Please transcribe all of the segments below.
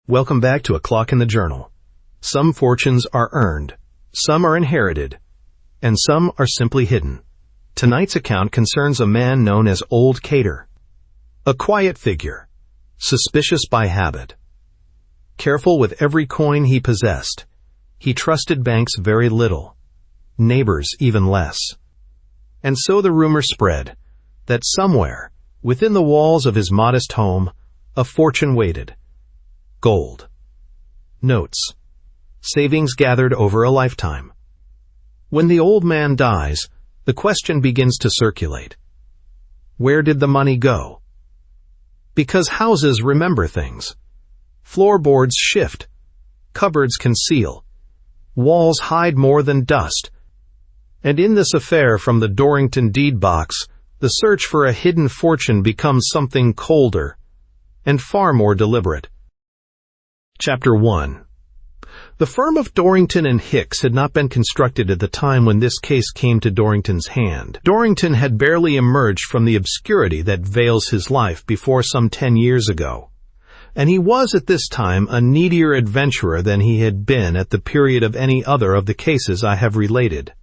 Welcome back to A Clock in the Journal. Some fortunes are earned, some are inherited, and some are simply hidden. Tonight's account concerns a man known as Old Cater. A quiet figure, suspicious by habit. Careful with every coin he possessed, he trusted banks very little, neighbors even less. And so the rumor spread that somewhere, within the walls of his modest home, a fortune waited. Gold. Notes. Savings gathered over a lifetime. When the old man dies, the question begins to circulate. Where did the money go? Because houses remember things. Floorboards shift. Cupboards conceal. Walls hide more than dust. And in this affair from the Dorrington deed box, the search for a hidden fortune becomes something colder and far more deliberate. Chapter 1. The firm of Dorrington and Hicks had not been constructed at the time when this case came to Dorrington's hand. Dorrington had barely emerged from the obscurity that veils his life before some 10 years ago, and he was at this time a needier adventurer than he had been at the period of any other of the cases I have related.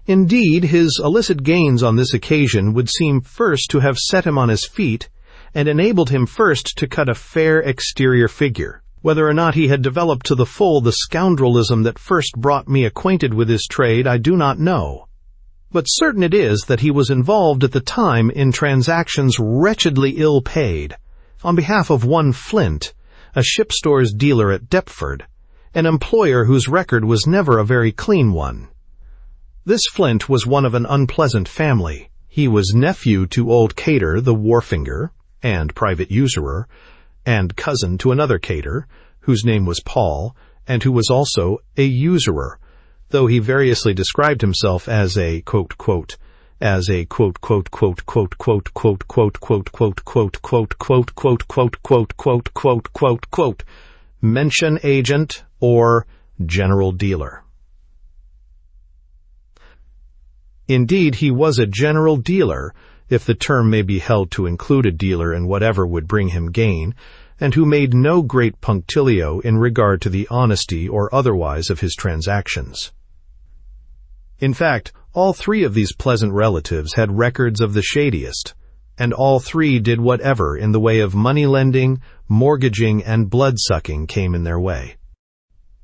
Indeed, his illicit gains on this occasion would seem first to have set him on his feet and enabled him first to cut a fair exterior figure. Whether or not he had developed to the full the scoundrelism that first brought me acquainted with his trade, I do not know. But certain it is that he was involved at the time in transactions wretchedly ill-paid, on behalf of one Flint, a ship stores dealer at Deptford, an employer whose record was never a very clean one. This Flint was one of an unpleasant family. He was nephew to Old Cater, the wharfinger, and private usurer, and cousin to another Cater, whose name was Paul, and who was also a usurer, though he variously described himself as a mention agent or general dealer. Indeed, he was a general dealer, if the term may be held to include a dealer in whatever would bring him gain, and who made no great punctilio in regard to the honesty or otherwise of his transactions. In fact, all three of these pleasant relatives had records of the shadiest, and all three did whatever in the way of money-lending, mortgaging, and blood-sucking came in their way.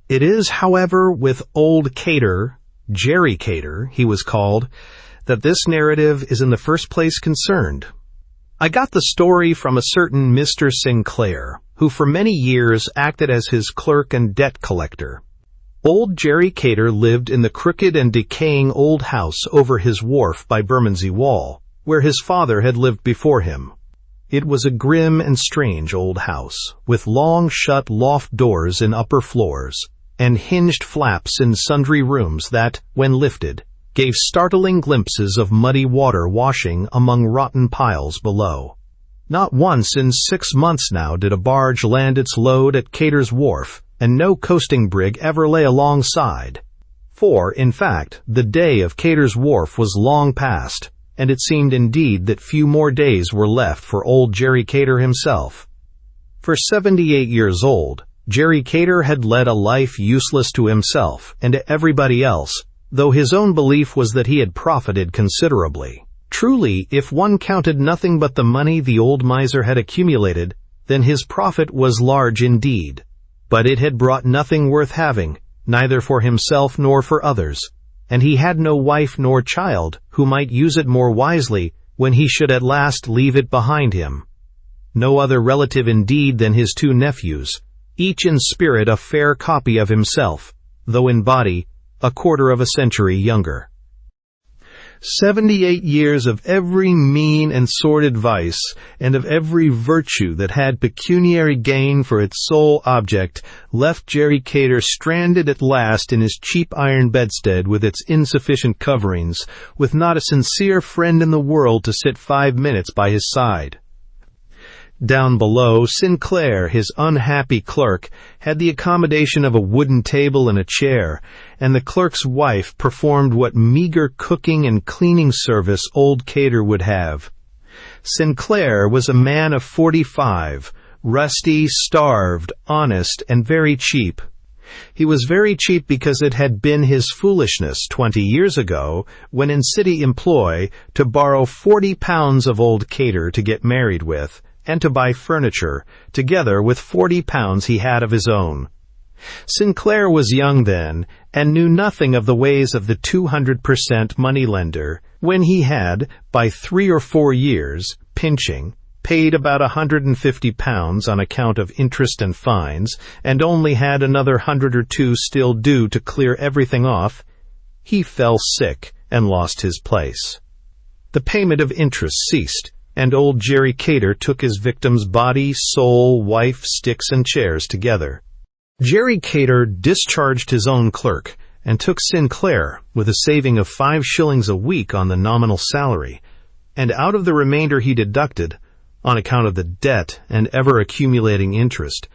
It is, however, with Old Cater, Jerry Cater, he was called, that this narrative is in the first place concerned. I got the story from a certain Mr. Sinclair, who for many years acted as his clerk and debt collector. Old Jerry Cater lived in the crooked and decaying old house over his wharf by Bermondsey Wall, where his father had lived before him. It was a grim and strange old house, with long shut loft doors in upper floors, and hinged flaps in sundry rooms that, when lifted, gave startling glimpses of muddy water washing among rotten piles below. Not once in 6 months now did a barge land its load at Cater's wharf, and no coasting brig ever lay alongside. For, in fact, the day of Cater's wharf was long past, and it seemed indeed that few more days were left for old Jerry Cater himself. For 78 years old, Jerry Cater had led a life useless to himself and to everybody else, though his own belief was that he had profited considerably. Truly, if one counted nothing but the money the old miser had accumulated, then his profit was large indeed. But it had brought nothing worth having, neither for himself nor for others, and he had no wife nor child who might use it more wisely when he should at last leave it behind him. No other relative indeed than his 2 nephews, each in spirit a fair copy of himself, though in body a quarter of a century younger. 78 years of every mean and sordid vice, and of every virtue that had pecuniary gain for its sole object, left Jerry Cater stranded at last in his cheap iron bedstead with its insufficient coverings, with not a sincere friend in the world to sit 5 minutes by his side. Down below, Sinclair, his unhappy clerk, had the accommodation of a wooden table and a chair, and the clerk's wife performed what meager cooking and cleaning service Old Cater would have. Sinclair was a man of 45, rusty, starved, honest, and very cheap. He was very cheap because it had been his foolishness 20 years ago, when in city employ, to borrow £40 of old Cater to get married with, and to buy furniture, together with £40 he had of his own. Sinclair was young then, and knew nothing of the ways of the 200% moneylender, when he had, by 3 or 4 years, pinching, paid about £150 on account of interest and fines, and only had another 100 or 2 still due to clear everything off, he fell sick and lost his place. The payment of interest ceased, and old Jerry Cater took his victim's body, soul, wife, sticks, and chairs together. Jerry Cater discharged his own clerk, and took Sinclair, with a saving of 5 shillings a week on the nominal salary, and out of the remainder he deducted, on account of the debt and ever-accumulating interest,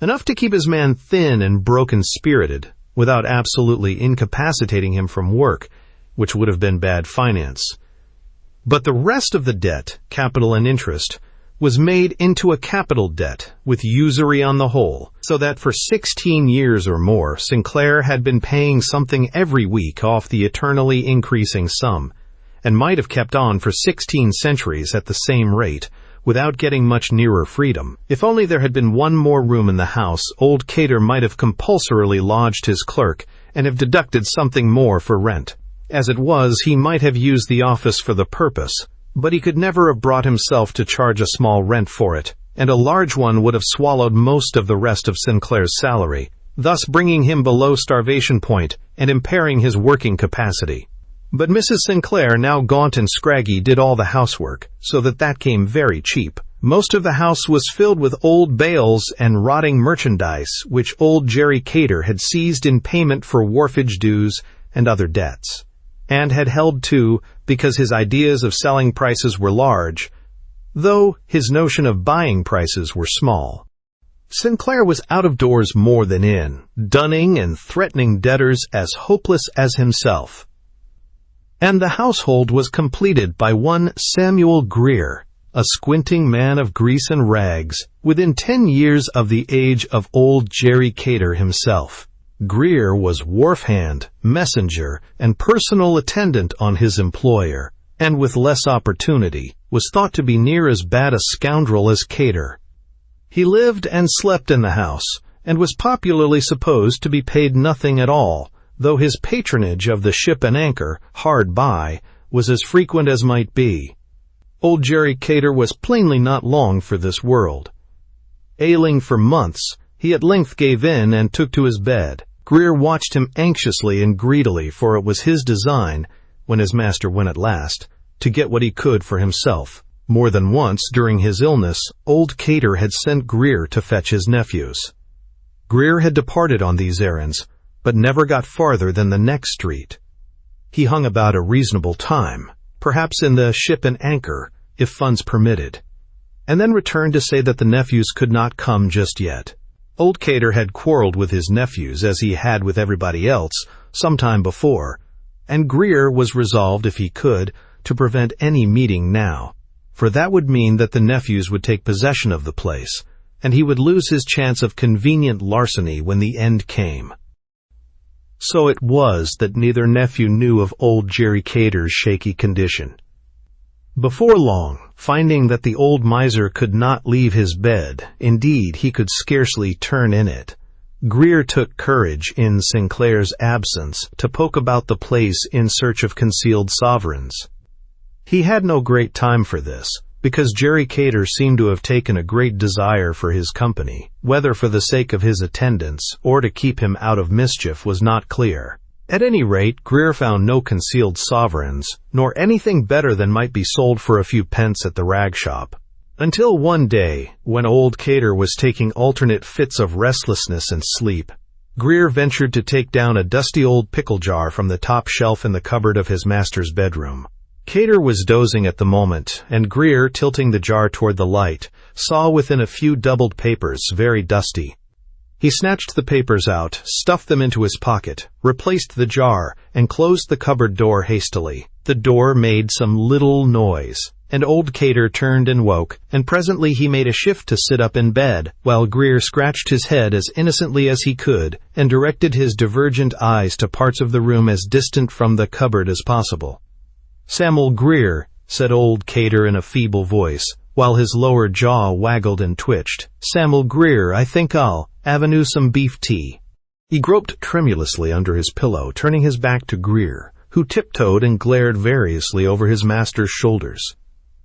enough to keep his man thin and broken-spirited, without absolutely incapacitating him from work, which would have been bad finance. But the rest of the debt, capital and interest, was made into a capital debt, with usury on the whole, so that for 16 years or more Sinclair had been paying something every week off the eternally increasing sum, and might have kept on for 16 centuries at the same rate, without getting much nearer freedom. If only there had been one more room in the house, old Cater might have compulsorily lodged his clerk, and have deducted something more for rent. As it was, he might have used the office for the purpose, but he could never have brought himself to charge a small rent for it, and a large one would have swallowed most of the rest of Sinclair's salary, thus bringing him below starvation point and impairing his working capacity. But Mrs. Sinclair, now gaunt and scraggy, did all the housework, so that came very cheap. Most of the house was filled with old bales and rotting merchandise, which old Jerry Cater had seized in payment for wharfage dues and other debts, and had held to because his ideas of selling prices were large, though his notion of buying prices were small. Sinclair was out of doors more than in, dunning and threatening debtors as hopeless as himself. And the household was completed by one Samuel Greer, a squinting man of grease and rags, within 10 years of the age of old Jerry Cater himself. Greer was wharf hand, messenger, and personal attendant on his employer, and with less opportunity, was thought to be near as bad a scoundrel as Cater. He lived and slept in the house, and was popularly supposed to be paid nothing at all, though his patronage of the Ship and Anchor, hard by, was as frequent as might be. Old Jerry Cater was plainly not long for this world. Ailing for months, he at length gave in and took to his bed. Greer watched him anxiously and greedily, for it was his design, when his master went at last, to get what he could for himself. More than once during his illness, old Cater had sent Greer to fetch his nephews. Greer had departed on these errands, but never got farther than the next street. He hung about a reasonable time, perhaps in the Ship and Anchor, if funds permitted, and then returned to say that the nephews could not come just yet. Old Cater had quarreled with his nephews, as he had with everybody else, some time before, and Greer was resolved, if he could, to prevent any meeting now, for that would mean that the nephews would take possession of the place, and he would lose his chance of convenient larceny when the end came. So it was that neither nephew knew of old Jerry Cater's shaky condition. Before long, finding that the old miser could not leave his bed, indeed he could scarcely turn in it, Greer took courage, in Sinclair's absence, to poke about the place in search of concealed sovereigns. He had no great time for this, because Jerry Cater seemed to have taken a great desire for his company, whether for the sake of his attendance or to keep him out of mischief was not clear. At any rate, Greer found no concealed sovereigns, nor anything better than might be sold for a few pence at the rag shop. Until one day, when old Cater was taking alternate fits of restlessness and sleep, Greer ventured to take down a dusty old pickle jar from the top shelf in the cupboard of his master's bedroom. Cater was dozing at the moment, and Greer, tilting the jar toward the light, saw within a few doubled papers, very dusty. He snatched the papers out, stuffed them into his pocket, replaced the jar, and closed the cupboard door hastily. The door made some little noise, and old Cater turned and woke, and presently he made a shift to sit up in bed, while Greer scratched his head as innocently as he could, and directed his divergent eyes to parts of the room as distant from the cupboard as possible. "Samuel Greer," said old Cater in a feeble voice, while his lower jaw waggled and twitched. "Samuel Greer, I think I'll avenue some beef tea." He groped tremulously under his pillow, turning his back to Greer, who tiptoed and glared variously over his master's shoulders.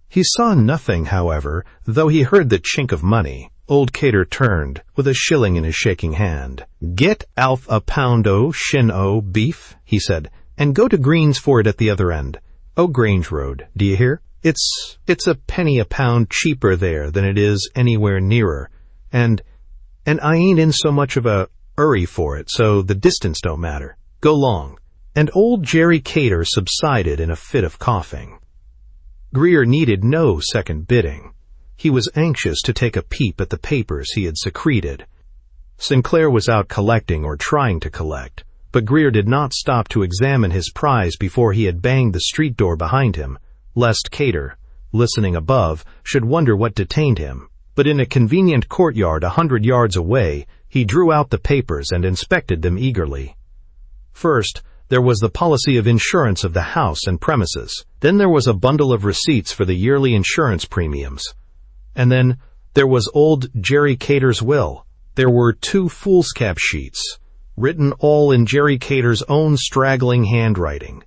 He saw nothing, however, though he heard the chink of money. Old Cater turned, with a shilling in his shaking hand. "Get Alf a pound o' shin o' beef," he said, "and go to Green's for it at the other end. Grange Road, d'ye hear? It's a penny a pound cheaper there than it is anywhere nearer, and I ain't in so much of a 'urry for it, so the distance don't matter. Go 'long." And old Jerry Cater subsided in a fit of coughing. Greer needed no second bidding. He was anxious to take a peep at the papers he had secreted. Sinclair was out collecting or trying to collect, but Greer did not stop to examine his prize before he had banged the street door behind him, lest Cater, listening above, should wonder what detained him. But in a convenient courtyard 100 yards away, he drew out the papers and inspected them eagerly. First, there was the policy of insurance of the house and premises. Then there was a bundle of receipts for the yearly insurance premiums. And then there was old Jerry Cater's will. There were 2 foolscap sheets, written all in Jerry Cater's own straggling handwriting.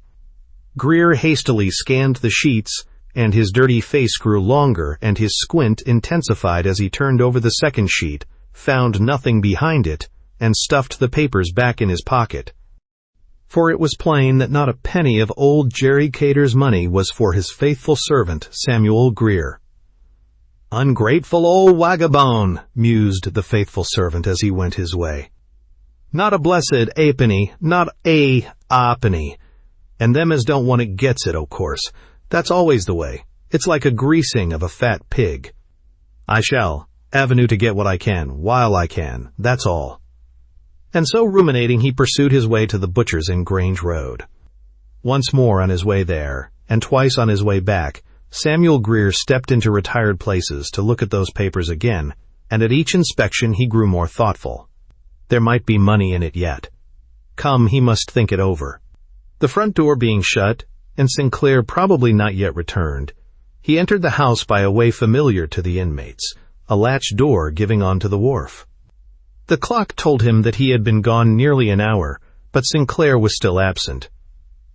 Greer hastily scanned the sheets, and his dirty face grew longer and his squint intensified as he turned over the second sheet, found nothing behind it, and stuffed the papers back in his pocket. For it was plain that not a penny of old Jerry Cater's money was for his faithful servant, Samuel Greer. "Ungrateful old wagabone," mused the faithful servant as he went his way. "Not a blessed a'penny, not a penny. And them as don't want it gets it, o' course. That's always the way. It's like a greasing of a fat pig. I shall avenue to get what I can, while I can, that's all." And so ruminating, he pursued his way to the butcher's in Grange Road. Once more on his way there, and twice on his way back, Samuel Greer stepped into retired places to look at those papers again, and at each inspection he grew more thoughtful. There might be money in it yet. Come, he must think it over. The front door being shut, and Sinclair probably not yet returned, he entered the house by a way familiar to the inmates, a latch door giving on to the wharf. The clock told him that he had been gone nearly an hour, but Sinclair was still absent.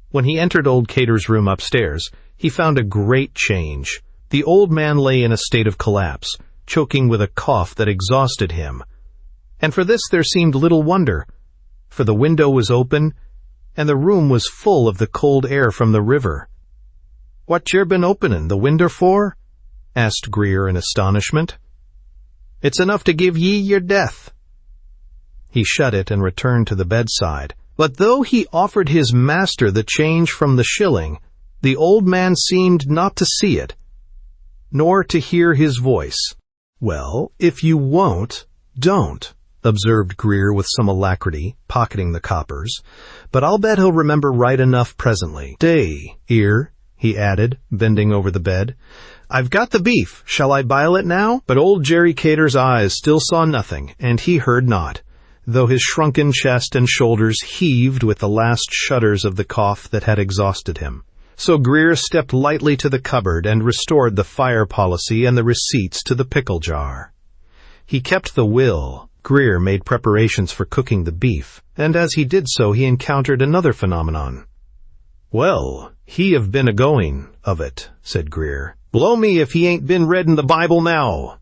When he entered old Cater's room upstairs, he found a great change. The old man lay in a state of collapse, choking with a cough that exhausted him. And for this there seemed little wonder, for the window was open, and the room was full of the cold air from the river. "What yer been openin' the winder for?" asked Greer in astonishment. "It's enough to give ye your death." He shut it and returned to the bedside, but though he offered his master the change from the shilling, the old man seemed not to see it, nor to hear his voice. "Well, if you won't, don't," observed Greer with some alacrity, pocketing the coppers, "but I'll bet he'll remember right enough presently. Stay, 'ere," he added, bending over the bed. "I've got the beef. Shall I bile it now?" But old Jerry Cater's eyes still saw nothing, and he heard not, though his shrunken chest and shoulders heaved with the last shudders of the cough that had exhausted him. So Greer stepped lightly to the cupboard and restored the fire policy and the receipts to the pickle jar. He kept the will. Greer made preparations for cooking the beef, and as he did so he encountered another phenomenon. "Well, he have been a-going of it," said Greer. "Blow me if he ain't been readin' the Bible now."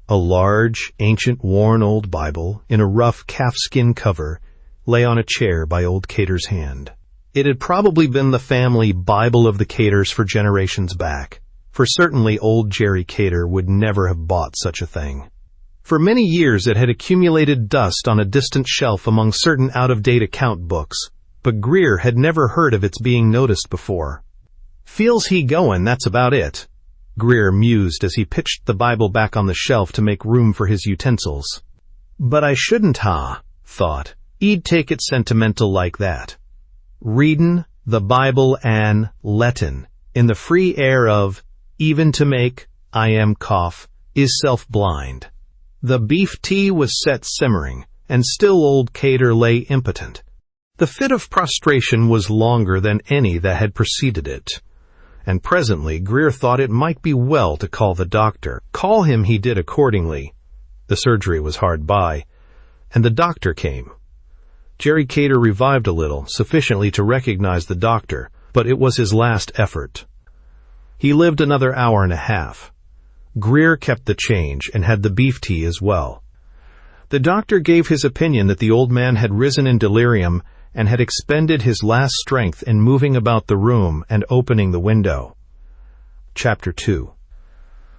A large, ancient, worn old Bible, in a rough calfskin cover, lay on a chair by old Cater's hand. It had probably been the family Bible of the Caters for generations back, for certainly old Jerry Cater would never have bought such a thing. For many years it had accumulated dust on a distant shelf among certain out-of-date account books, but Greer had never heard of its being noticed before. "Feels he goin', that's about it," Greer mused as he pitched the Bible back on the shelf to make room for his utensils. "But I shouldn't thought, 'e'd take it sentimental like that. Readin' the Bible an' lettin' in the free air of even to make, I am cough, is self-blind. The beef tea was set simmering, and still old Cater lay impotent. The fit of prostration was longer than any that had preceded it, and presently Greer thought it might be well to call the doctor. Call him he did accordingly. The surgery was hard by, and the doctor came. Jerry Cater revived a little, sufficiently to recognize the doctor, but it was his last effort. He lived another hour and a half. Greer kept the change and had the beef tea as well. The doctor gave his opinion that the old man had risen in delirium and had expended his last strength in moving about the room and opening the window. Chapter 2.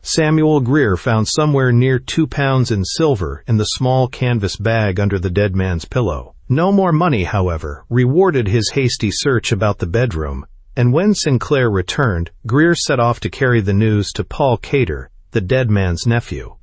Samuel Greer found somewhere near £2 in silver in the small canvas bag under the dead man's pillow. No more money, however, rewarded his hasty search about the bedroom, and when Sinclair returned, Greer set off to carry the news to Paul Cater, the dead man's nephew.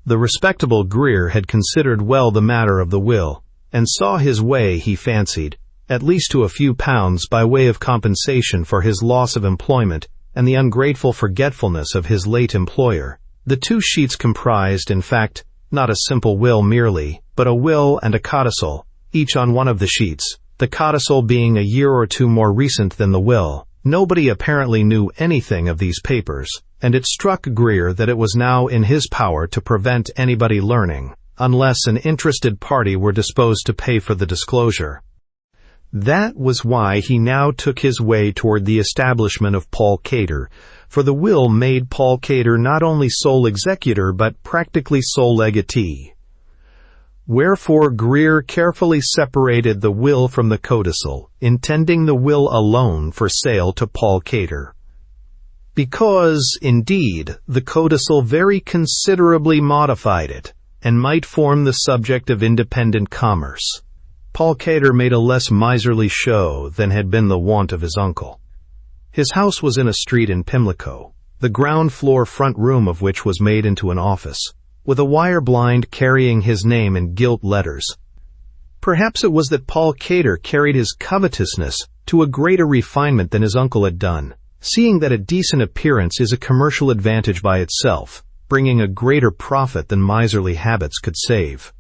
The respectable Greer had considered well the matter of the will, and saw his way, he fancied, at least to a few pounds by way of compensation for his loss of employment and the ungrateful forgetfulness of his late employer. The 2 sheets comprised, in fact, not a simple will merely, but a will and a codicil, each on one of the sheets, the codicil being a year or 2 more recent than the will. Nobody apparently knew anything of these papers, and it struck Greer that it was now in his power to prevent anybody learning, unless an interested party were disposed to pay for the disclosure. That was why he now took his way toward the establishment of Paul Cater, for the will made Paul Cater not only sole executor but practically sole legatee. Wherefore Greer carefully separated the will from the codicil, intending the will alone for sale to Paul Cater. Because, indeed, the codicil very considerably modified it, and might form the subject of independent commerce. Paul Cater made a less miserly show than had been the wont of his uncle. His house was in a street in Pimlico, the ground-floor front room of which was made into an office, with a wire blind carrying his name in gilt letters. Perhaps it was that Paul Cater carried his covetousness to a greater refinement than his uncle had done, seeing that a decent appearance is a commercial advantage by itself, bringing a greater profit than miserly habits could save.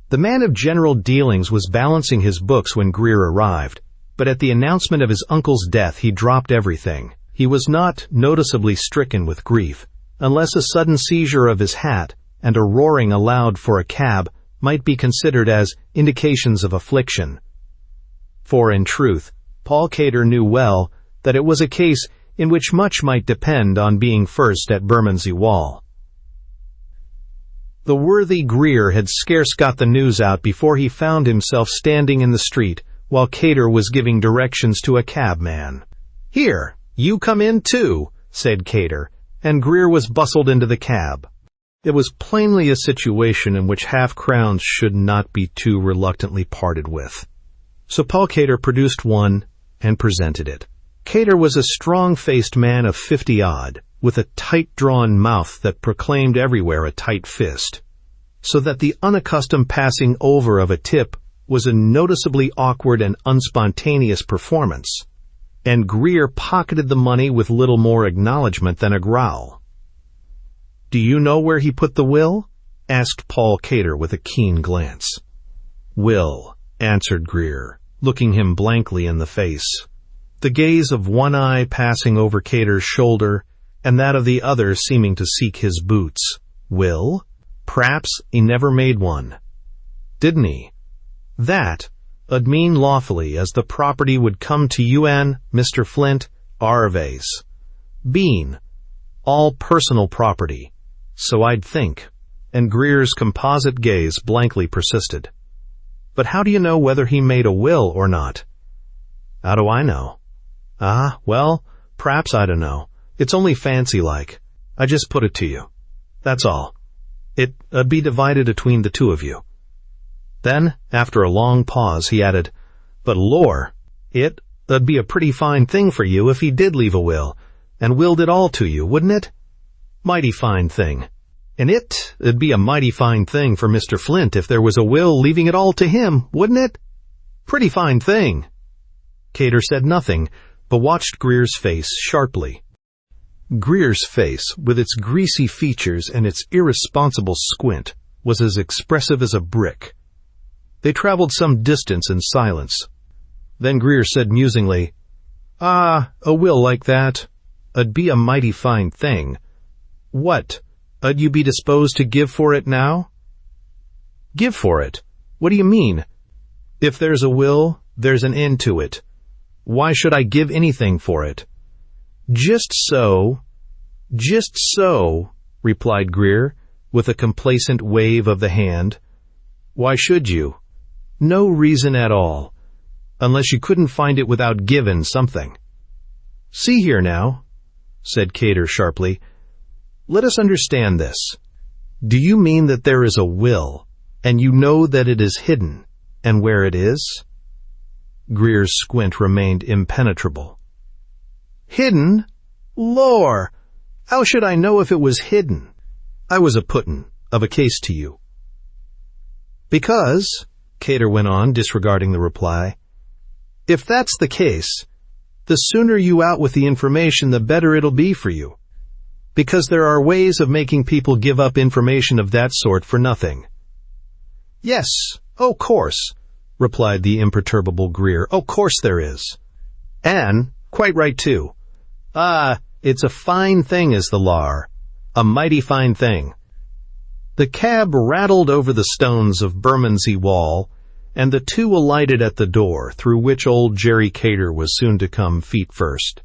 The man of general dealings was balancing his books when Greer arrived, but at the announcement of his uncle's death he dropped everything. He was not noticeably stricken with grief, unless a sudden seizure of his hat and a roaring aloud for a cab might be considered as indications of affliction. For, in truth, Paul Cater knew well that it was a case in which much might depend on being first at Bermondsey Wall. The worthy Greer had scarce got the news out before he found himself standing in the street while Cater was giving directions to a cabman. "Here, you come in too," said Cater, and Greer was bustled into the cab. It was plainly a situation in which half-crowns should not be too reluctantly parted with. So Paul Cater produced one and presented it. Cater was a strong-faced man of 50-odd, with a tight-drawn mouth that proclaimed everywhere a tight fist, so that the unaccustomed passing over of a tip was a noticeably awkward and unspontaneous performance, and Greer pocketed the money with little more acknowledgment than a growl. "Do you know where he put the will?" asked Paul Cater with a keen glance. "Will," answered Greer, looking him blankly in the face, the gaze of one eye passing over Cater's shoulder and that of the other seeming to seek his boots. "Will? P'raps he never made one." "Didn't he?" "That 'ud mean lawfully as the property would come to you and Mr. Flint, arvays. Bean, all personal property. So I'd think." And Greer's composite gaze blankly persisted. "But how do you know whether he made a will or not?" "How do I know?" "Ah, well, p'raps I don't know. It's only fancy-like. I just put it to you. That's all. It'd be divided atween the 2 of you." Then, after a long pause, he added, "But lor, it'd be a pretty fine thing for you if he did leave a will, and willed it all to you, wouldn't it? Mighty fine thing. And it'd be a mighty fine thing for Mr. Flint if there was a will leaving it all to him, wouldn't it? Pretty fine thing." Cater said nothing, but watched Greer's face sharply. Greer's face, with its greasy features and its irresponsible squint, was as expressive as a brick. They traveled some distance in silence. Then Greer said musingly, "Ah, a will like that. 'Ud be a mighty fine thing. What, 'ud you be disposed to give for it now?" "Give for it? What do you mean?" "If there's a will, there's an end to it. Why should I give anything for it?" Just so," replied Greer, with a complacent wave of the hand. "Why should you?" "No reason at all, unless you couldn't find it without giving something." "See here now," said Cater sharply, "let us understand this. Do you mean that there is a will, and you know that it is hidden, and where it is?" Greer's squint remained impenetrable. "Hidden? Lor! How should I know if it was hidden? I was a-puttin' of a case to you." "Because," Cater went on, disregarding the reply, "if that's the case, the sooner you out with the information, the better it'll be for you. Because there are ways of making people give up information of that sort for nothing." "Yes, o' course," replied the imperturbable Greer. "O' course there is. And quite right, too. It's a fine thing, is the lar. A mighty fine thing." The cab rattled over the stones of Bermondsey Wall, and the two alighted at the door, through which old Jerry Cater was soon to come feet first.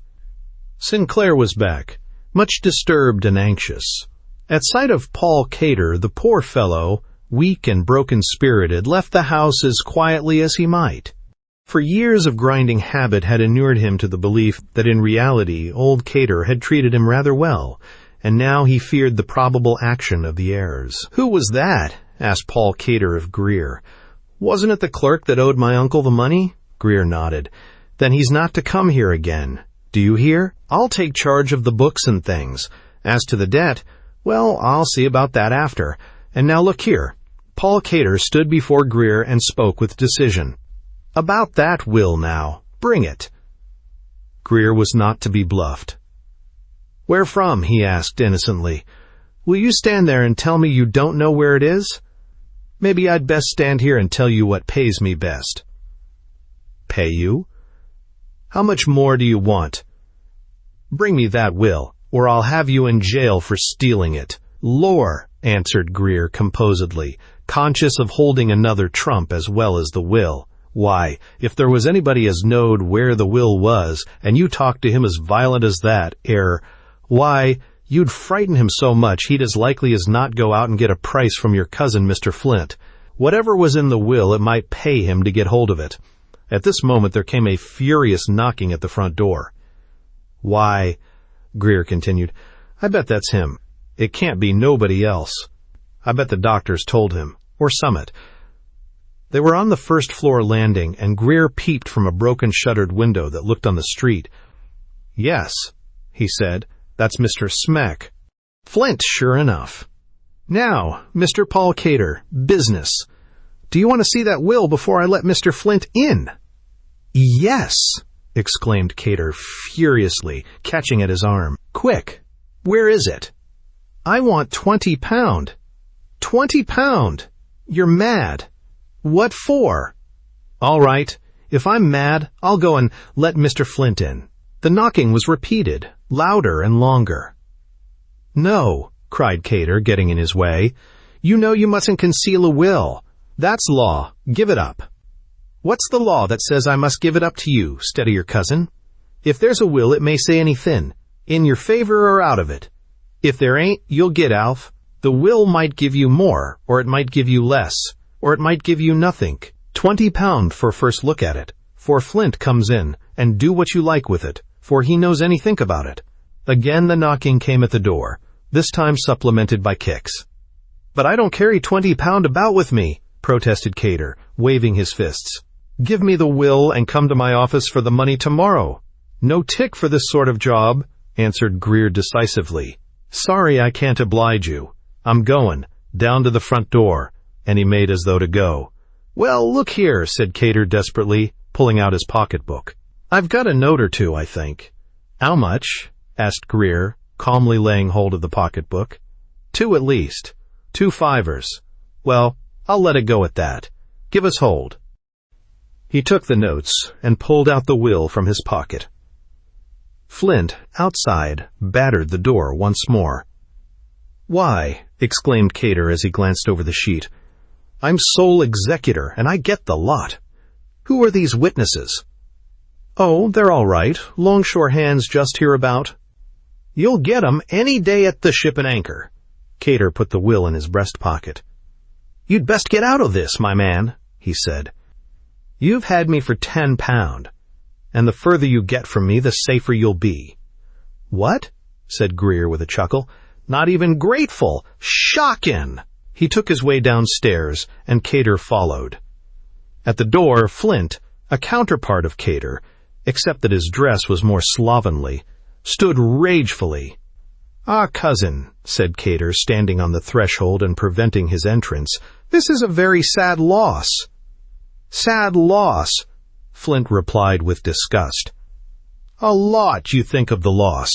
Sinclair was back, much disturbed and anxious. At sight of Paul Cater, the poor fellow, weak and broken-spirited, left the house as quietly as he might. For years of grinding habit had inured him to the belief that in reality old Cater had treated him rather well, and now he feared the probable action of the heirs. "Who was that?" asked Paul Cater of Greer. "Wasn't it the clerk that owed my uncle the money?" Greer nodded. "Then he's not to come here again. Do you hear? I'll take charge of the books and things. As to the debt, well, I'll see about that after. And now look here." Paul Cater stood before Greer and spoke with decision. "About that will now. Bring it." Greer was not to be bluffed. "Where from?" he asked innocently. "Will you stand there and tell me you don't know where it is? Maybe I'd best stand here and tell you what pays me best." "Pay you? How much more do you want?" "Bring me that will, or I'll have you in jail for stealing it." "Lor," answered Greer composedly, conscious of holding another trump as well as the will. "Why, if there was anybody as knowed where the will was, and you talked to him as violent as that, why, you'd frighten him so much he'd as likely as not go out and get a price from your cousin, Mr. Flint. Whatever was in the will, it might pay him to get hold of it." At this moment there came a furious knocking at the front door. "Why," Greer continued, "I bet that's him. It can't be nobody else. I bet the doctor's told him, or summit." They were on the first-floor landing, and Greer peeped from a broken-shuttered window that looked on the street. "Yes," he said, "that's Mr. Smack. Flint, sure enough. Now, Mr. Paul Cater, business. Do you want to see that will before I let Mr. Flint in?" "Yes," exclaimed Cater furiously, catching at his arm. "Quick, where is it?" "I want £20. £20? You're mad. What for?" "All right. If I'm mad, I'll go and let Mr. Flint in." The knocking was repeated, louder and longer. "No," cried Cater, getting in his way. "You know you mustn't conceal a will. That's law. Give it up." "What's the law that says I must give it up to you, 'stead of your cousin? If there's a will, it may say anything, in your favor or out of it. If there ain't, you'll get Alf. The will might give you more, or it might give you less, or it might give you nothink. £20 for first look at it, for Flint comes in, and do what you like with it, for he knows anythink about it." Again the knocking came at the door, this time supplemented by kicks. "But I don't carry £20 about with me," protested Cater, waving his fists. "Give me the will and come to my office for the money tomorrow." "No tick for this sort of job," answered Greer decisively. "Sorry I can't oblige you. I'm going, down to the front door," and he made as though to go. "Well, look here," said Cater desperately, pulling out his pocketbook. "I've got a note or two, I think." "How much?" asked Greer, calmly laying hold of the pocketbook. 2 at least. 2 fivers. Well, I'll let it go at that. Give us hold. He took the notes and pulled out the will from his pocket. Flint, outside, battered the door once more. "Why," exclaimed Cater as he glanced over the sheet, "I'm sole executor, and I get the lot. Who are these witnesses?" "Oh, they're all right. Longshore hands just hereabout." "You'll get 'em any day at the Ship and Anchor." Cater put the will in his breast pocket. "You'd best get out of this, my man," he said. "You've had me for £10, and the further you get from me, the safer you'll be." "What?" said Greer with a chuckle. "Not even grateful! Shockin'!" He took his way downstairs, and Cater followed. At the door, Flint, a counterpart of Cater, except that his dress was more slovenly, stood ragefully. "Ah, cousin," said Cater, standing on the threshold and preventing his entrance, "this is a very sad loss." "Sad loss," Flint replied with disgust. "A lot you think of the loss.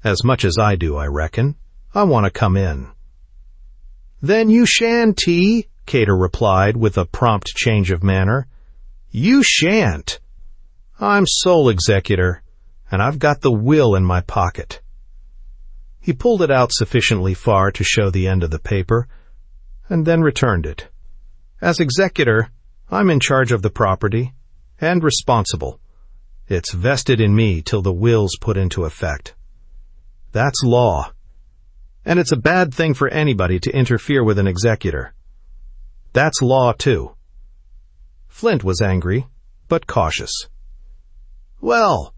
As much as I do, I reckon. I want to come in." "Then you shan't," Cater replied with a prompt change of manner. "You shan't. I'm sole executor, and I've got the will in my pocket." He pulled it out sufficiently far to show the end of the paper, and then returned it. "As executor, I'm in charge of the property, and responsible. It's vested in me till the will's put into effect. That's law. And it's a bad thing for anybody to interfere with an executor. That's law, too." Flint was angry, but cautious. "Well,"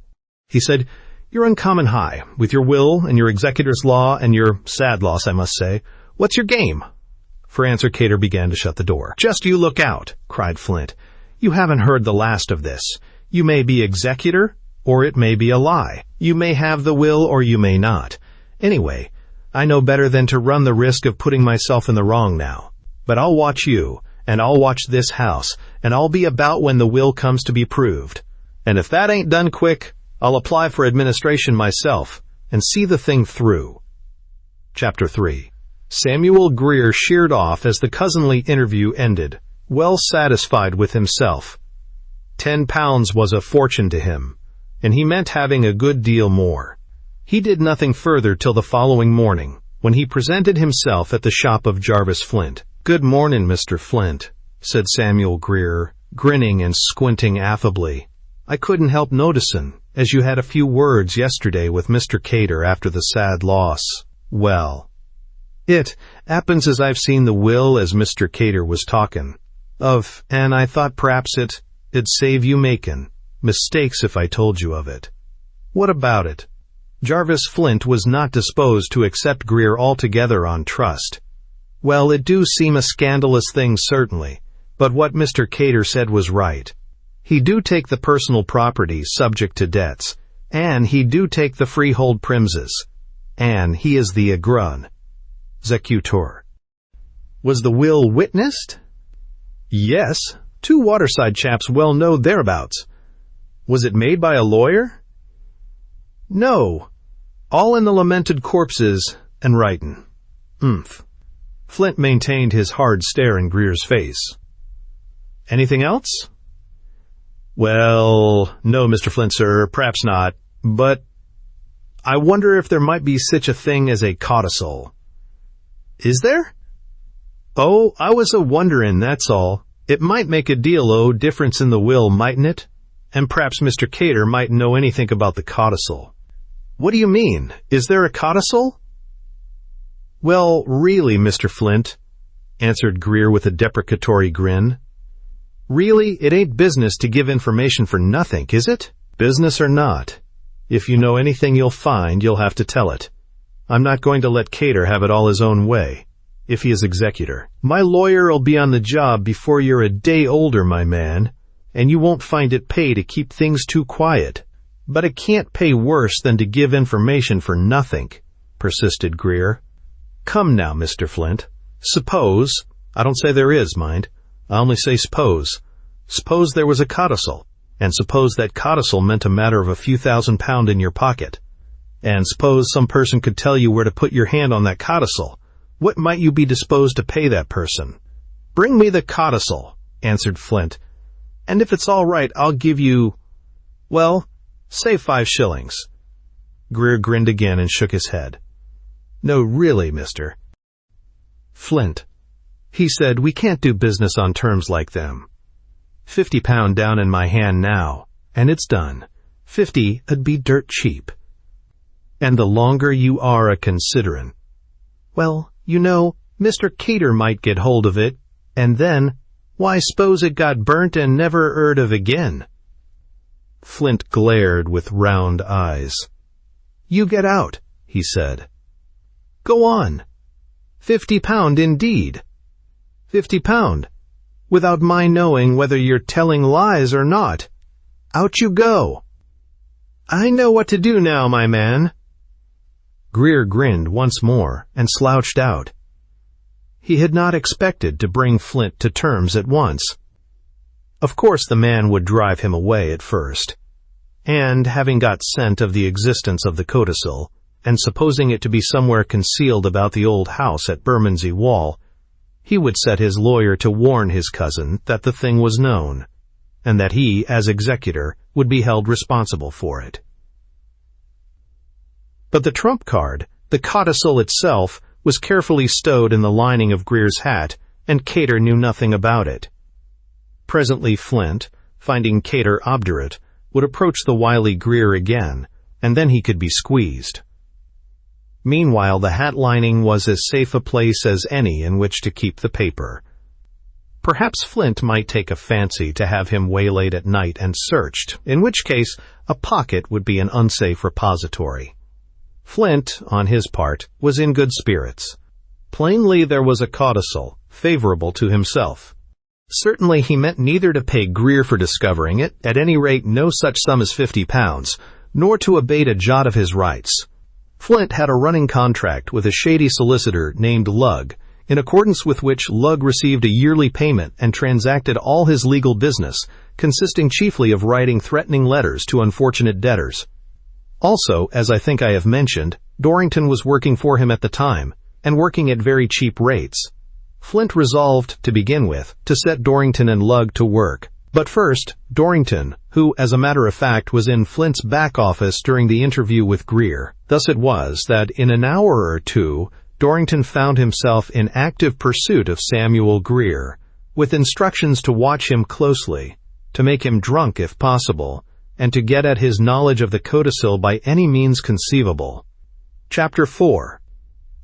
he said, "you're uncommon high, with your will and your executor's law and your sad loss, I must say. What's your game?" For answer, Cater began to shut the door. "Just you look out," cried Flint. "You haven't heard the last of this. You may be executor, or it may be a lie. You may have the will, or you may not. Anyway, I know better than to run the risk of putting myself in the wrong now. But I'll watch you, and I'll watch this house, and I'll be about when the will comes to be proved. And if that ain't done quick, I'll apply for administration myself, and see the thing through." Chapter 3. Samuel Greer sheered off as the cousinly interview ended, well satisfied with himself. £10 was a fortune to him, and he meant having a good deal more. He did nothing further till the following morning, when he presented himself at the shop of Jarvis Flint. "Good mornin', Mr. Flint," said Samuel Greer, grinning and squinting affably. "I couldn't help noticin', as you had a few words yesterday with Mr. Cater after the sad loss. Well, it 'appens as I've seen the will as Mr. Cater was talkin' of, and I thought p'raps it'd save you makin' mistakes if I told you of it." "What about it?" Jarvis Flint was not disposed to accept Greer altogether on trust. "Well, it do seem a scandalous thing, certainly, but what Mr. Cater said was right. He do take the personal property subject to debts, and he do take the freehold primses, and he is the agrun, executor." "Was the will witnessed?" "Yes, 2 waterside chaps well knowed thereabouts." "Was it made by a lawyer?" "No, all in the lamented corpses and writin'." "Umph." Flint maintained his hard stare in Greer's face. "Anything else?" "Well, no, Mr. Flint, sir, p'raps not, but I wonder if there might be sich a thing as a codicil." "Is there?" "Oh, I was a-wonderin', that's all. It might make a deal o' difference in the will, mightn't it? And p'raps Mr. Cater mightn't know anything about the codicil." "What do you mean? Is there a codicil?" "Well, really, Mr. Flint," answered Greer with a deprecatory grin, "really, it ain't business to give information for nothink, is it? Business or not, if you know anything you'll have to tell it. I'm not going to let Cater have it all his own way, if he is executor. My lawyer'll be on the job before you're a day older, my man, and you won't find it pay to keep things too quiet. But it can't pay worse than to give information for nothink," persisted Greer. "Come now, Mr. Flint. Suppose, I don't say there is, mind, I only say suppose there was a codicil, and suppose that codicil meant a matter of a few £1,000 in your pocket. And suppose some person could tell you where to put your hand on that codicil. What might you be disposed to pay that person? Bring me the codicil, answered Flint. And if it's all right, I'll give you, well, say 5 shillings. Greer grinned again and shook his head. No, really, mister. Flint, he said, we can't do business on terms like them. £50 down in my hand now, and it's done. 50'ud be dirt cheap. And the longer you are a-considerin'. Well, you know, Mr. Cater might get hold of it, and then, why, s'pose it got burnt and never 'eard of again. Flint glared with round eyes. You get out, he said. Go on. £50 indeed. £50, without my knowing whether you're telling lies or not. Out you go. I know what to do now, my man. Greer grinned once more and slouched out. He had not expected to bring Flint to terms at once. Of course the man would drive him away at first, and, having got scent of the existence of the codicil, and supposing it to be somewhere concealed about the old house at Bermondsey Wall, he would set his lawyer to warn his cousin that the thing was known, and that he, as executor, would be held responsible for it. But the trump card, the codicil itself, was carefully stowed in the lining of Greer's hat, and Cater knew nothing about it. Presently Flint, finding Cater obdurate, would approach the wily Greer again, and then he could be squeezed. Meanwhile the hat lining was as safe a place as any in which to keep the paper. Perhaps Flint might take a fancy to have him waylaid at night and searched, in which case a pocket would be an unsafe repository. Flint, on his part, was in good spirits. Plainly there was a codicil, favorable to himself. Certainly he meant neither to pay Greer for discovering it, at any rate no such sum as £50, nor to abate a jot of his rights. Flint had a running contract with a shady solicitor named Lugg, in accordance with which Lugg received a yearly payment and transacted all his legal business, consisting chiefly of writing threatening letters to unfortunate debtors. Also, as I think I have mentioned, Dorrington was working for him at the time, and working at very cheap rates. Flint resolved, to begin with, to set Dorrington and Lugg to work. But first, Dorrington, who, as a matter of fact, was in Flint's back office during the interview with Greer. Thus it was that in an hour or two, Dorrington found himself in active pursuit of Samuel Greer, with instructions to watch him closely, to make him drunk if possible, and to get at his knowledge of the codicil by any means conceivable. Chapter 4.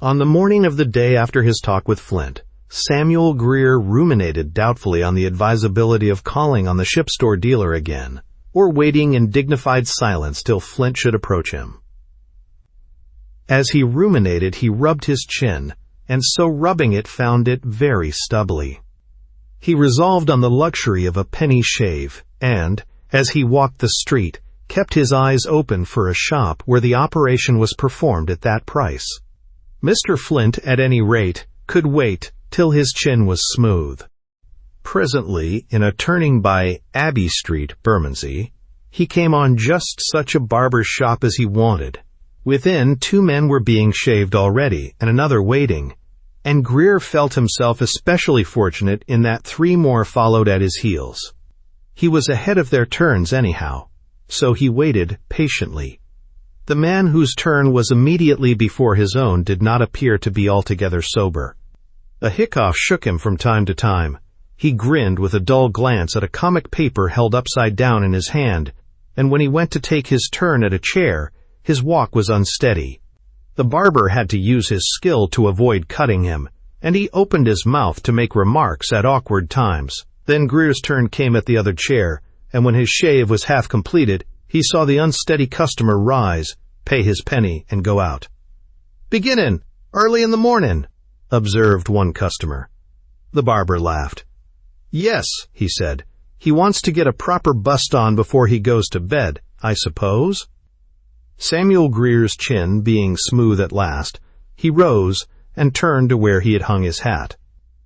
On the morning of the day after his talk with Flint, Samuel Greer ruminated doubtfully on the advisability of calling on the ship store dealer again, or waiting in dignified silence till Flint should approach him. As he ruminated, he rubbed his chin, and so rubbing it found it very stubbly. He resolved on the luxury of a penny shave, and, as he walked the street, kept his eyes open for a shop where the operation was performed at that price. Mr. Flint, at any rate, could wait till his chin was smooth. Presently, in a turning by Abbey Street, Bermondsey, he came on just such a barber's shop as he wanted. Within, 2 men were being shaved already, and another waiting, and Greer felt himself especially fortunate in that 3 more followed at his heels. He was ahead of their turns anyhow, so he waited patiently. The man whose turn was immediately before his own did not appear to be altogether sober. A hiccough shook him from time to time. He grinned with a dull glance at a comic paper held upside down in his hand, and when he went to take his turn at a chair, his walk was unsteady. The barber had to use his skill to avoid cutting him, and he opened his mouth to make remarks at awkward times. Then Greer's turn came at the other chair, and when his shave was half completed, he saw the unsteady customer rise, pay his penny, and go out. "Beginnin' early in the mornin'," observed one customer. The barber laughed. "Yes," he said, "he wants to get a proper bust on before he goes to bed, I suppose?" Samuel Greer's chin being smooth at last, he rose and turned to where he had hung his hat.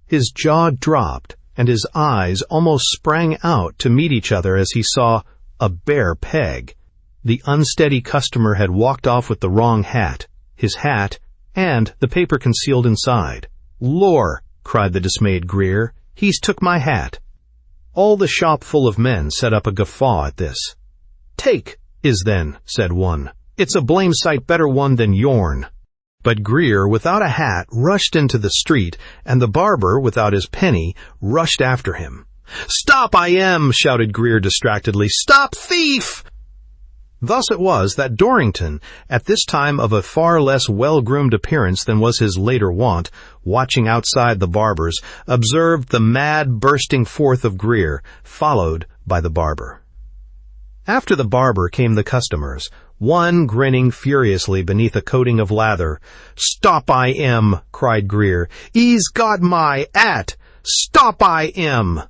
His jaw dropped, and his eyes almost sprang out to meet each other as he saw a bare peg. The unsteady customer had walked off with the wrong hat, his hat, and the paper concealed inside. "Lor!" cried the dismayed Greer. "He's took my hat." All the shop full of men set up a guffaw at this. "Take, is then," said one. "It's a blame sight better one than yourn." But Greer, without a hat, rushed into the street, and the barber, without his penny, rushed after him. "Stop, I am!" shouted Greer distractedly. "Stop, thief!" Thus it was that Dorrington, at this time of a far less well-groomed appearance than was his later wont, watching outside the barber's, observed the mad bursting forth of Greer, followed by the barber. After the barber came the customers, one grinning furiously beneath a coating of lather. "Stop, I am!" cried Greer. "'E's got my 'at! Stop, I am!"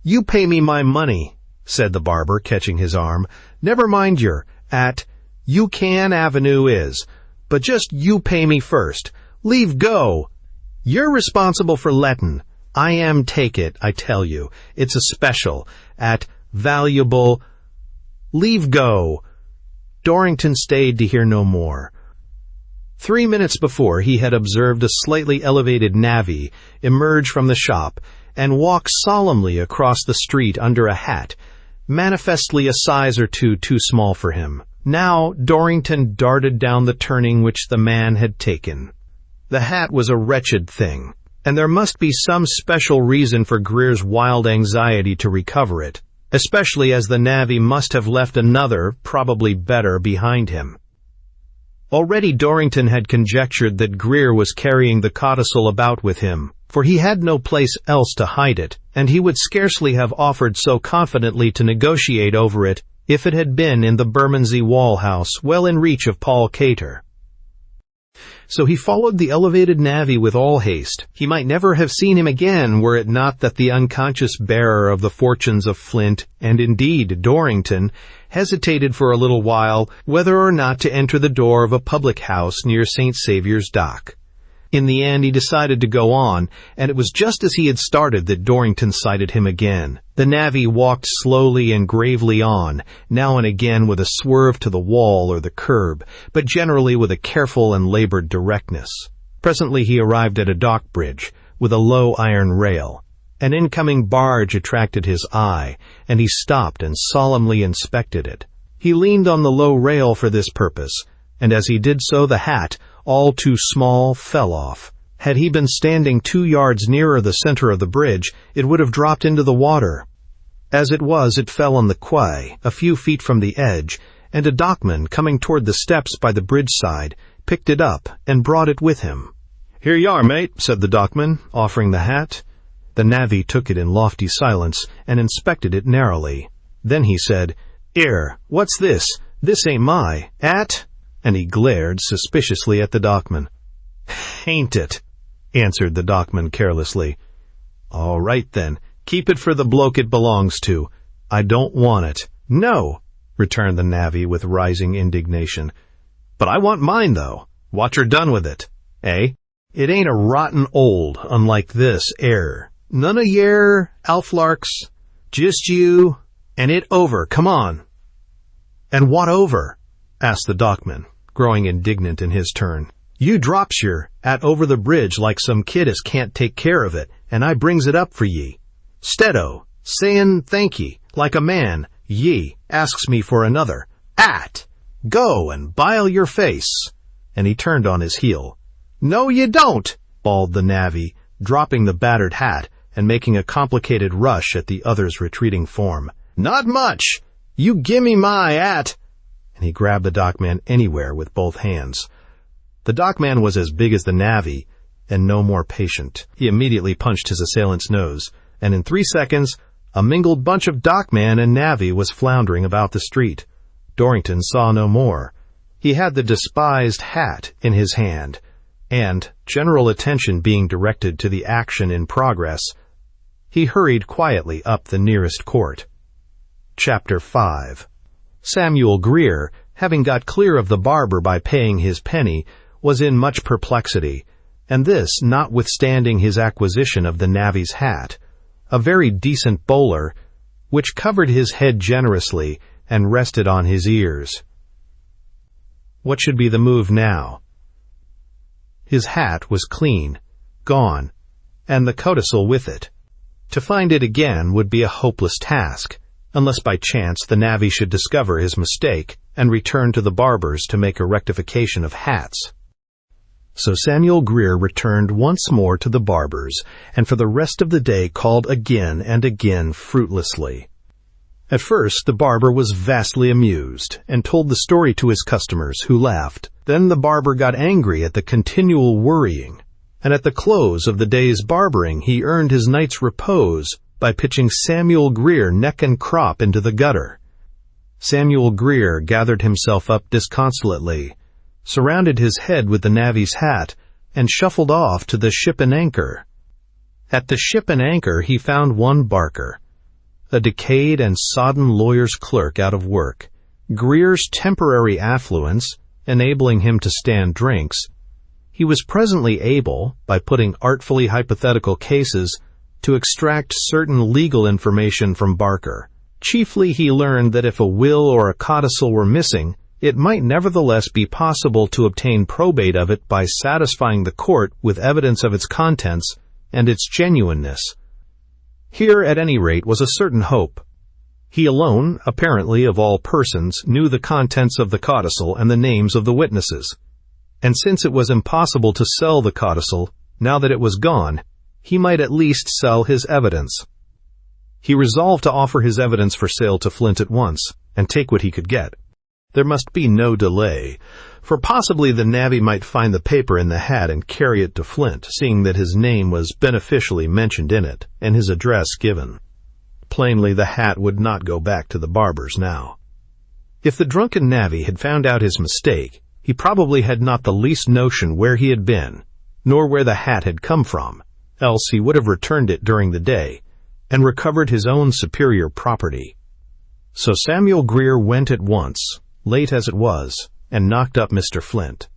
"You pay me my money," said the barber, catching his arm. "Never mind your 'at. UCAN Avenue is. But just you pay me first. Leave go. You're responsible for lettin'. I am take it, I tell you. It's a special. At valuable. Leave go." Dorrington stayed to hear no more. 3 minutes before, he had observed a slightly elevated navvy emerge from the shop and walk solemnly across the street under a hat, manifestly a size or two too small for him. Now Dorrington darted down the turning which the man had taken. The hat was a wretched thing, and there must be some special reason for Greer's wild anxiety to recover it, especially as the navvy must have left another, probably better, behind him. Already Dorrington had conjectured that Greer was carrying the codicil about with him, for he had no place else to hide it, and he would scarcely have offered so confidently to negotiate over it if it had been in the Bermondsey Wall House, well in reach of Paul Cater. So he followed the elevated navvy with all haste. He might never have seen him again were it not that the unconscious bearer of the fortunes of Flint, and indeed Dorrington, hesitated for a little while whether or not to enter the door of a public house near St. Saviour's Dock. In the end he decided to go on, and it was just as he had started that Dorrington sighted him again. The navvy walked slowly and gravely on, now and again with a swerve to the wall or the curb, but generally with a careful and labored directness. Presently he arrived at a dock bridge, with a low iron rail. An incoming barge attracted his eye, and he stopped and solemnly inspected it. He leaned on the low rail for this purpose, and as he did so the hat, all too small, fell off. Had he been standing 2 yards nearer the center of the bridge, it would have dropped into the water. As it was, it fell on the quay, a few feet from the edge, and a dockman, coming toward the steps by the bridge side, picked it up and brought it with him. "Here you are, mate," said the dockman, offering the hat. The navvy took it in lofty silence and inspected it narrowly. Then he said, "'Ere, what's this? This ain't my 'at?" And he glared suspiciously at the dockman. "Ain't it?" answered the dockman carelessly. "All right, then. Keep it for the bloke it belongs to. I don't want it." "No," returned the navvy with rising indignation. "But I want mine, though. What you're done with it, eh? It ain't a rotten old, unlike this, None o' yer alflarks, just you, and it over, come on." "And what over?" asked the dockman, growing indignant in his turn. "You drops yer 'at over the bridge like some kid as can't take care of it, and I brings it up for ye. 'Steado, sayin' thank ye, like a man, ye asks me for another 'at. Go and bile your face." And he turned on his heel. "No, you don't," bawled the navvy, dropping the battered hat and making a complicated rush at the other's retreating form. "Not much. You gimme my 'at." And he grabbed the dockman anywhere with both hands. The dockman was as big as the navvy, and no more patient. He immediately punched his assailant's nose, and in 3 seconds, a mingled bunch of dockman and navvy was floundering about the street. Dorrington saw no more. He had the despised hat in his hand, and, general attention being directed to the action in progress, he hurried quietly up the nearest court. Chapter 5. Samuel Greer, having got clear of the barber by paying his penny, was in much perplexity, and this notwithstanding his acquisition of the navvy's hat, a very decent bowler, which covered his head generously and rested on his ears. What should be the move now? His hat was clean, gone, and the codicil with it. To find it again would be a hopeless task, unless by chance the navvy should discover his mistake and return to the barber's to make a rectification of hats. So Samuel Greer returned once more to the barber's, and for the rest of the day called again and again fruitlessly. At first the barber was vastly amused, and told the story to his customers, who laughed. Then the barber got angry at the continual worrying, and at the close of the day's barbering he earned his night's repose by pitching Samuel Greer neck and crop into the gutter. Samuel Greer gathered himself up disconsolately, surrounded his head with the navvy's hat, and shuffled off to the Ship and Anchor. At the Ship and Anchor he found one Barker, a decayed and sodden lawyer's clerk out of work. Greer's temporary affluence enabling him to stand drinks, he was presently able, by putting artfully hypothetical cases, to extract certain legal information from Barker. Chiefly he learned that if a will or a codicil were missing, it might nevertheless be possible to obtain probate of it by satisfying the court with evidence of its contents and its genuineness. Here, at any rate, was a certain hope. He alone, apparently of all persons, knew the contents of the codicil and the names of the witnesses. And since it was impossible to sell the codicil, now that it was gone, he might at least sell his evidence. He resolved to offer his evidence for sale to Flint at once, and take what he could get. There must be no delay, for possibly the navvy might find the paper in the hat and carry it to Flint, seeing that his name was beneficially mentioned in it, and his address given. Plainly the hat would not go back to the barber's now. If the drunken navvy had found out his mistake, he probably had not the least notion where he had been, nor where the hat had come from, else he would have returned it during the day, and recovered his own superior property. So Samuel Greer went at once, late as it was, and knocked up Mr. Flint.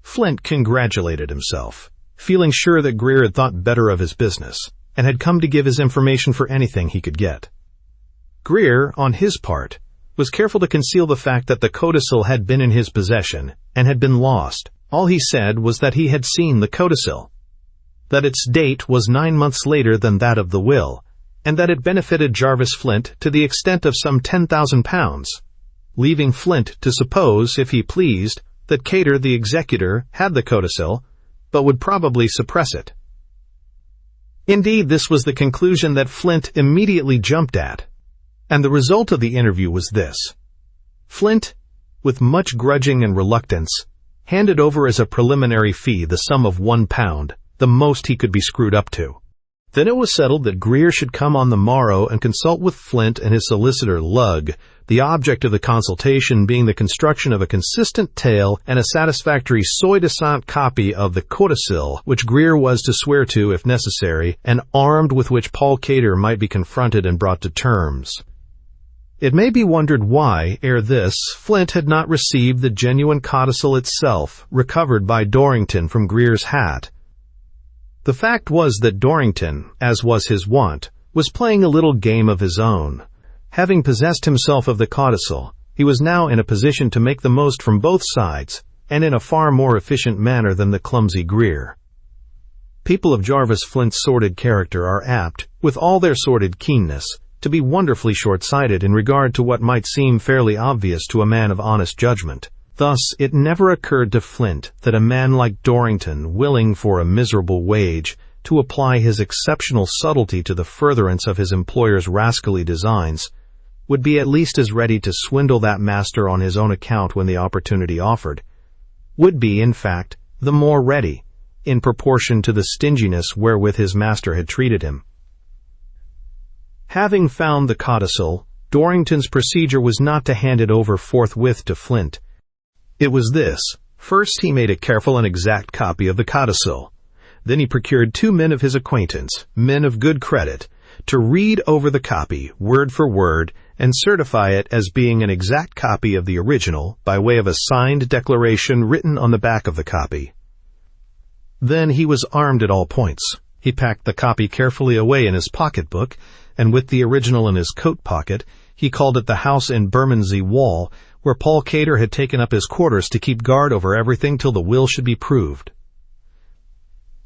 Flint congratulated himself, feeling sure that Greer had thought better of his business, and had come to give his information for anything he could get. Greer, on his part, was careful to conceal the fact that the codicil had been in his possession and had been lost. All he said was that he had seen the codicil, that its date was 9 months later than that of the will, and that it benefited Jarvis Flint to the extent of some £10,000, leaving Flint to suppose, if he pleased, that Cater the executor had the codicil, but would probably suppress it. Indeed, this was the conclusion that Flint immediately jumped at, and the result of the interview was this. Flint, with much grudging and reluctance, handed over as a preliminary fee the sum of £1, the most he could be screwed up to. Then it was settled that Greer should come on the morrow and consult with Flint and his solicitor Lugg, the object of the consultation being the construction of a consistent tale and a satisfactory soi-disant copy of the codicil, which Greer was to swear to if necessary, and armed with which Paul Cater might be confronted and brought to terms. It may be wondered why, ere this, Flint had not received the genuine codicil itself, recovered by Dorrington from Greer's hat. The fact was that Dorrington, as was his wont, was playing a little game of his own. Having possessed himself of the codicil, he was now in a position to make the most from both sides, and in a far more efficient manner than the clumsy Greer. People of Jarvis Flint's sordid character are apt, with all their sordid keenness, to be wonderfully short-sighted in regard to what might seem fairly obvious to a man of honest judgment. Thus, it never occurred to Flint that a man like Dorrington, willing for a miserable wage to apply his exceptional subtlety to the furtherance of his employer's rascally designs, would be at least as ready to swindle that master on his own account when the opportunity offered, would be, in fact, the more ready, in proportion to the stinginess wherewith his master had treated him. Having found the codicil, Dorrington's procedure was not to hand it over forthwith to Flint. It was this. First he made a careful and exact copy of the codicil. Then he procured 2 men of his acquaintance, men of good credit, to read over the copy, word for word, and certify it as being an exact copy of the original by way of a signed declaration written on the back of the copy. Then he was armed at all points. He packed the copy carefully away in his pocketbook, and with the original in his coat pocket, He called it the house in Bermondsey Wall, where Paul Cater had taken up his quarters to keep guard over everything till the will should be proved.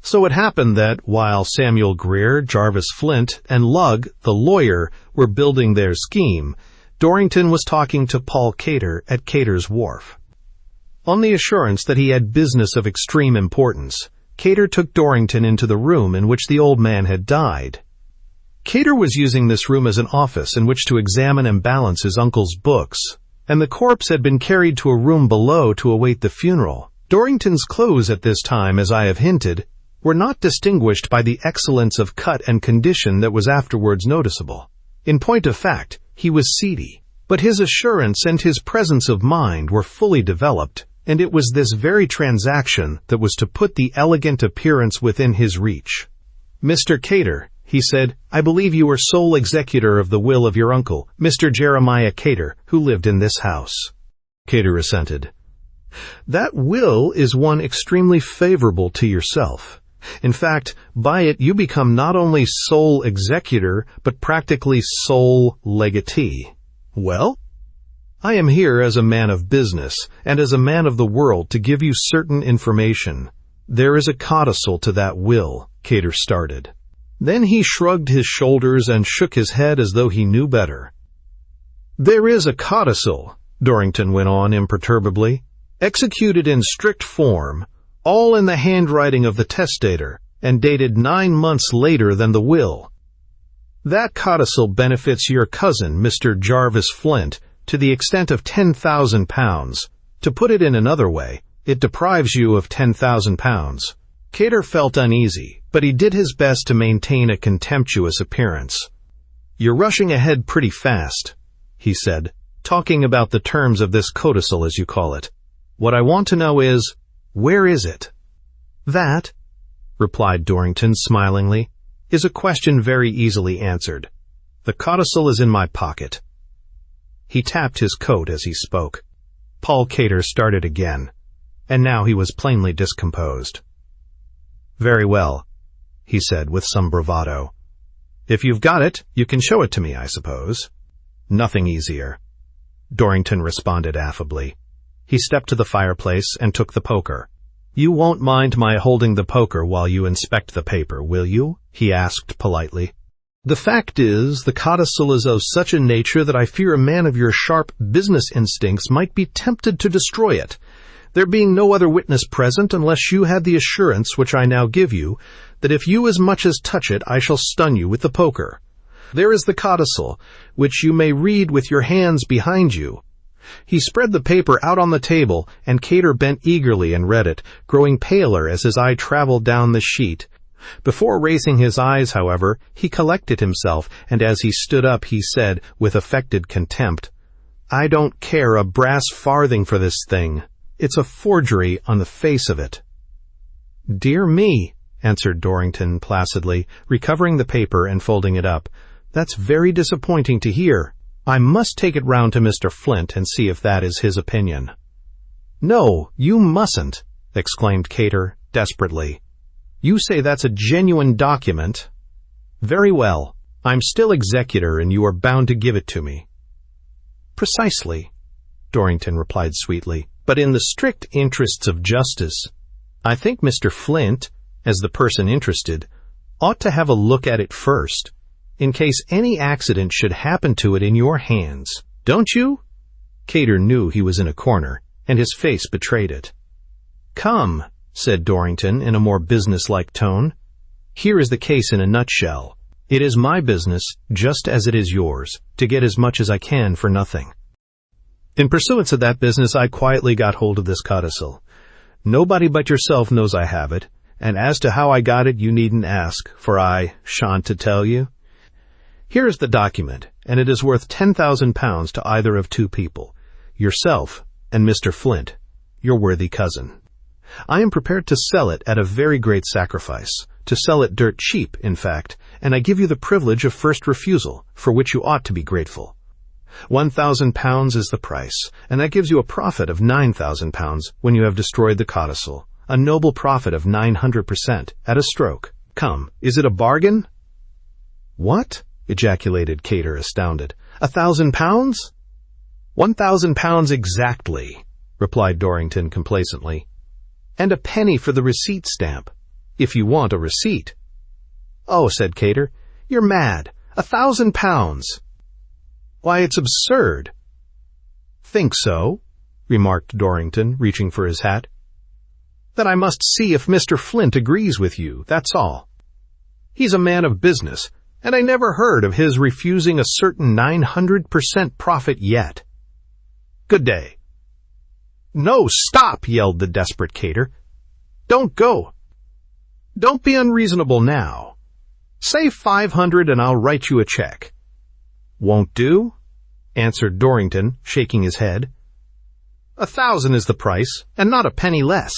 So it happened that, while Samuel Greer, Jarvis Flint, and Lugg, the lawyer, were building their scheme, Dorrington was talking to Paul Cater at Cater's Wharf. On the assurance that he had business of extreme importance, Cater took Dorrington into the room in which the old man had died. Cater was using this room as an office in which to examine and balance his uncle's books, and the corpse had been carried to a room below to await the funeral. Dorrington's clothes at this time, as I have hinted, were not distinguished by the excellence of cut and condition that was afterwards noticeable. In point of fact, he was seedy, but his assurance and his presence of mind were fully developed, and it was this very transaction that was to put the elegant appearance within his reach. "Mr. Cater," he said, "I believe you are sole executor of the will of your uncle, Mr. Jeremiah Cater, who lived in this house." Cater assented. "That will is one extremely favorable to yourself. In fact, by it you become not only sole executor, but practically sole legatee. Well, I am here as a man of business, and as a man of the world, to give you certain information. There is a codicil to that will," Cater started. Then he shrugged his shoulders and shook his head as though he knew better. "There is a codicil," Dorrington went on imperturbably, "executed in strict form, all in the handwriting of the testator, and dated 9 months later than the will. That codicil benefits your cousin, Mr. Jarvis Flint, to the extent of £10,000. To put it in another way, it deprives you of £10,000. Cater felt uneasy, but he did his best to maintain a contemptuous appearance. "You're rushing ahead pretty fast," he said, "talking about the terms of this codicil, as you call it. What I want to know is, where is it?" "That," replied Dorrington smilingly, "is a question very easily answered. The codicil is in my pocket." He tapped his coat as he spoke. Paul Cater started again, and now he was plainly discomposed. "Very well," he said with some bravado. "If you've got it, you can show it to me, I suppose." "Nothing easier," Dorrington responded affably. He stepped to the fireplace and took the poker. "You won't mind my holding the poker while you inspect the paper, will you?" he asked politely. "The fact is, the codicil is of such a nature that I fear a man of your sharp business instincts might be tempted to destroy it, there being no other witness present unless you had the assurance which I now give you, that if you as much as touch it, I shall stun you with the poker. There is the codicil, which you may read with your hands behind you." He spread the paper out on the table, and Cater bent eagerly and read it, growing paler as his eye traveled down the sheet. Before raising his eyes, however, he collected himself, and as he stood up he said, with affected contempt, "I don't care a brass farthing for this thing. It's a forgery on the face of it." "Dear me," answered Dorrington placidly, recovering the paper and folding it up. "That's very disappointing to hear. I must take it round to Mr. Flint and see if that is his opinion." "No, you mustn't," exclaimed Cater desperately. "You say that's a genuine document. Very well, I'm still executor and you are bound to give it to me." "Precisely," Dorrington replied sweetly, "but in the strict interests of justice, I think Mr. Flint, as the person interested, ought to have a look at it first, in case any accident should happen to it in your hands. Don't you?" Cater knew he was in a corner, and his face betrayed it. "Come," said Dorrington in a more business-like tone. "Here is the case in a nutshell. It is my business, just as it is yours, to get as much as I can for nothing. In pursuance of that business, I quietly got hold of this codicil. Nobody but yourself knows I have it, and as to how I got it, you needn't ask, for I shan't to tell you. Here is the document, and it is worth £10,000 to either of two people, yourself and Mr. Flint, your worthy cousin. I am prepared to sell it at a very great sacrifice, to sell it dirt cheap, in fact, and I give you the privilege of first refusal, for which you ought to be grateful. £1,000 is the price, and that gives you a profit of £9,000 when you have destroyed the codicil, a noble profit of 900% at a stroke. Come, is it a bargain?" "What?" ejaculated Cater, astounded. £1,000? £1,000 exactly, replied Dorrington complacently. And a penny for the receipt stamp, if you want a receipt. Oh, said Cater, you're mad. £1,000. Why, it's absurd. Think so? Remarked Dorrington, reaching for his hat. Then I must see if Mr. Flint agrees with you, that's all. He's a man of business, and I never heard of his refusing a certain 900% profit yet. Good day. No, stop, yelled the desperate Cater. Don't go. Don't be unreasonable now. Say 500 and I'll write you a check. Won't do, answered Dorrington, shaking his head. 1,000 is the price, and not a penny less.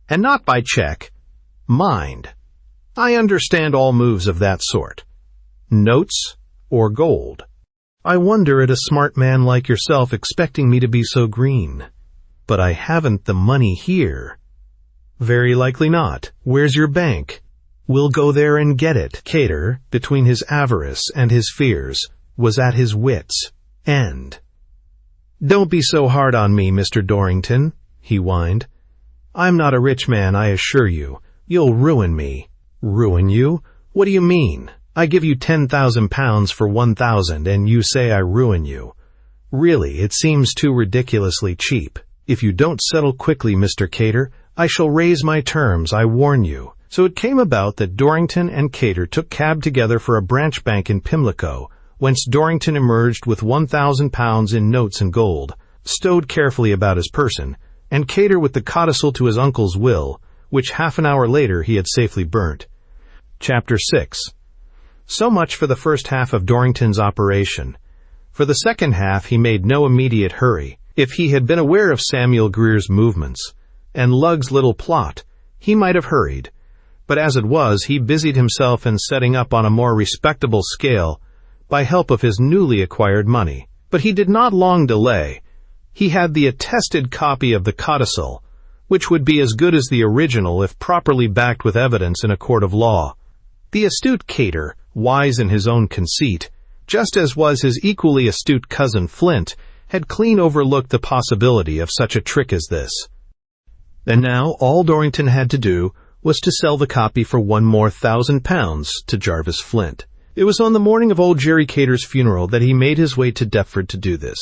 And not by check. Mind. I understand all moves of that sort. Notes or gold. I wonder at a smart man like yourself expecting me to be so green. But I haven't the money here. Very likely not. Where's your bank? We'll go there and get it. Cater, between his avarice and his fears, was at his wits' end. Don't be so hard on me, Mr. Dorrington, he whined. I'm not a rich man, I assure you. You'll ruin me. Ruin you? What do you mean? I give you £10,000 for 1,000 and you say I ruin you. Really, it seems too ridiculously cheap. If you don't settle quickly, Mr. Cater, I shall raise my terms, I warn you. So it came about that Dorrington and Cater took cab together for a branch bank in Pimlico, whence Dorrington emerged with £1,000 in notes and gold, stowed carefully about his person, and Cater with the codicil to his uncle's will, which half an hour later he had safely burnt. Chapter 6. So much for the first half of Dorrington's operation. For the second half he made no immediate hurry. If he had been aware of Samuel Greer's movements and Lugg's little plot, he might have hurried. But as it was, he busied himself in setting up on a more respectable scale by help of his newly acquired money. But he did not long delay. He had the attested copy of the codicil, which would be as good as the original if properly backed with evidence in a court of law. The astute Cater, wise in his own conceit, just as was his equally astute cousin Flint, had clean overlooked the possibility of such a trick as this. And now all Dorrington had to do was to sell the copy for £1 more £1,000 to Jarvis Flint. It was on the morning of old Jerry Cater's funeral that he made his way to Deptford to do this,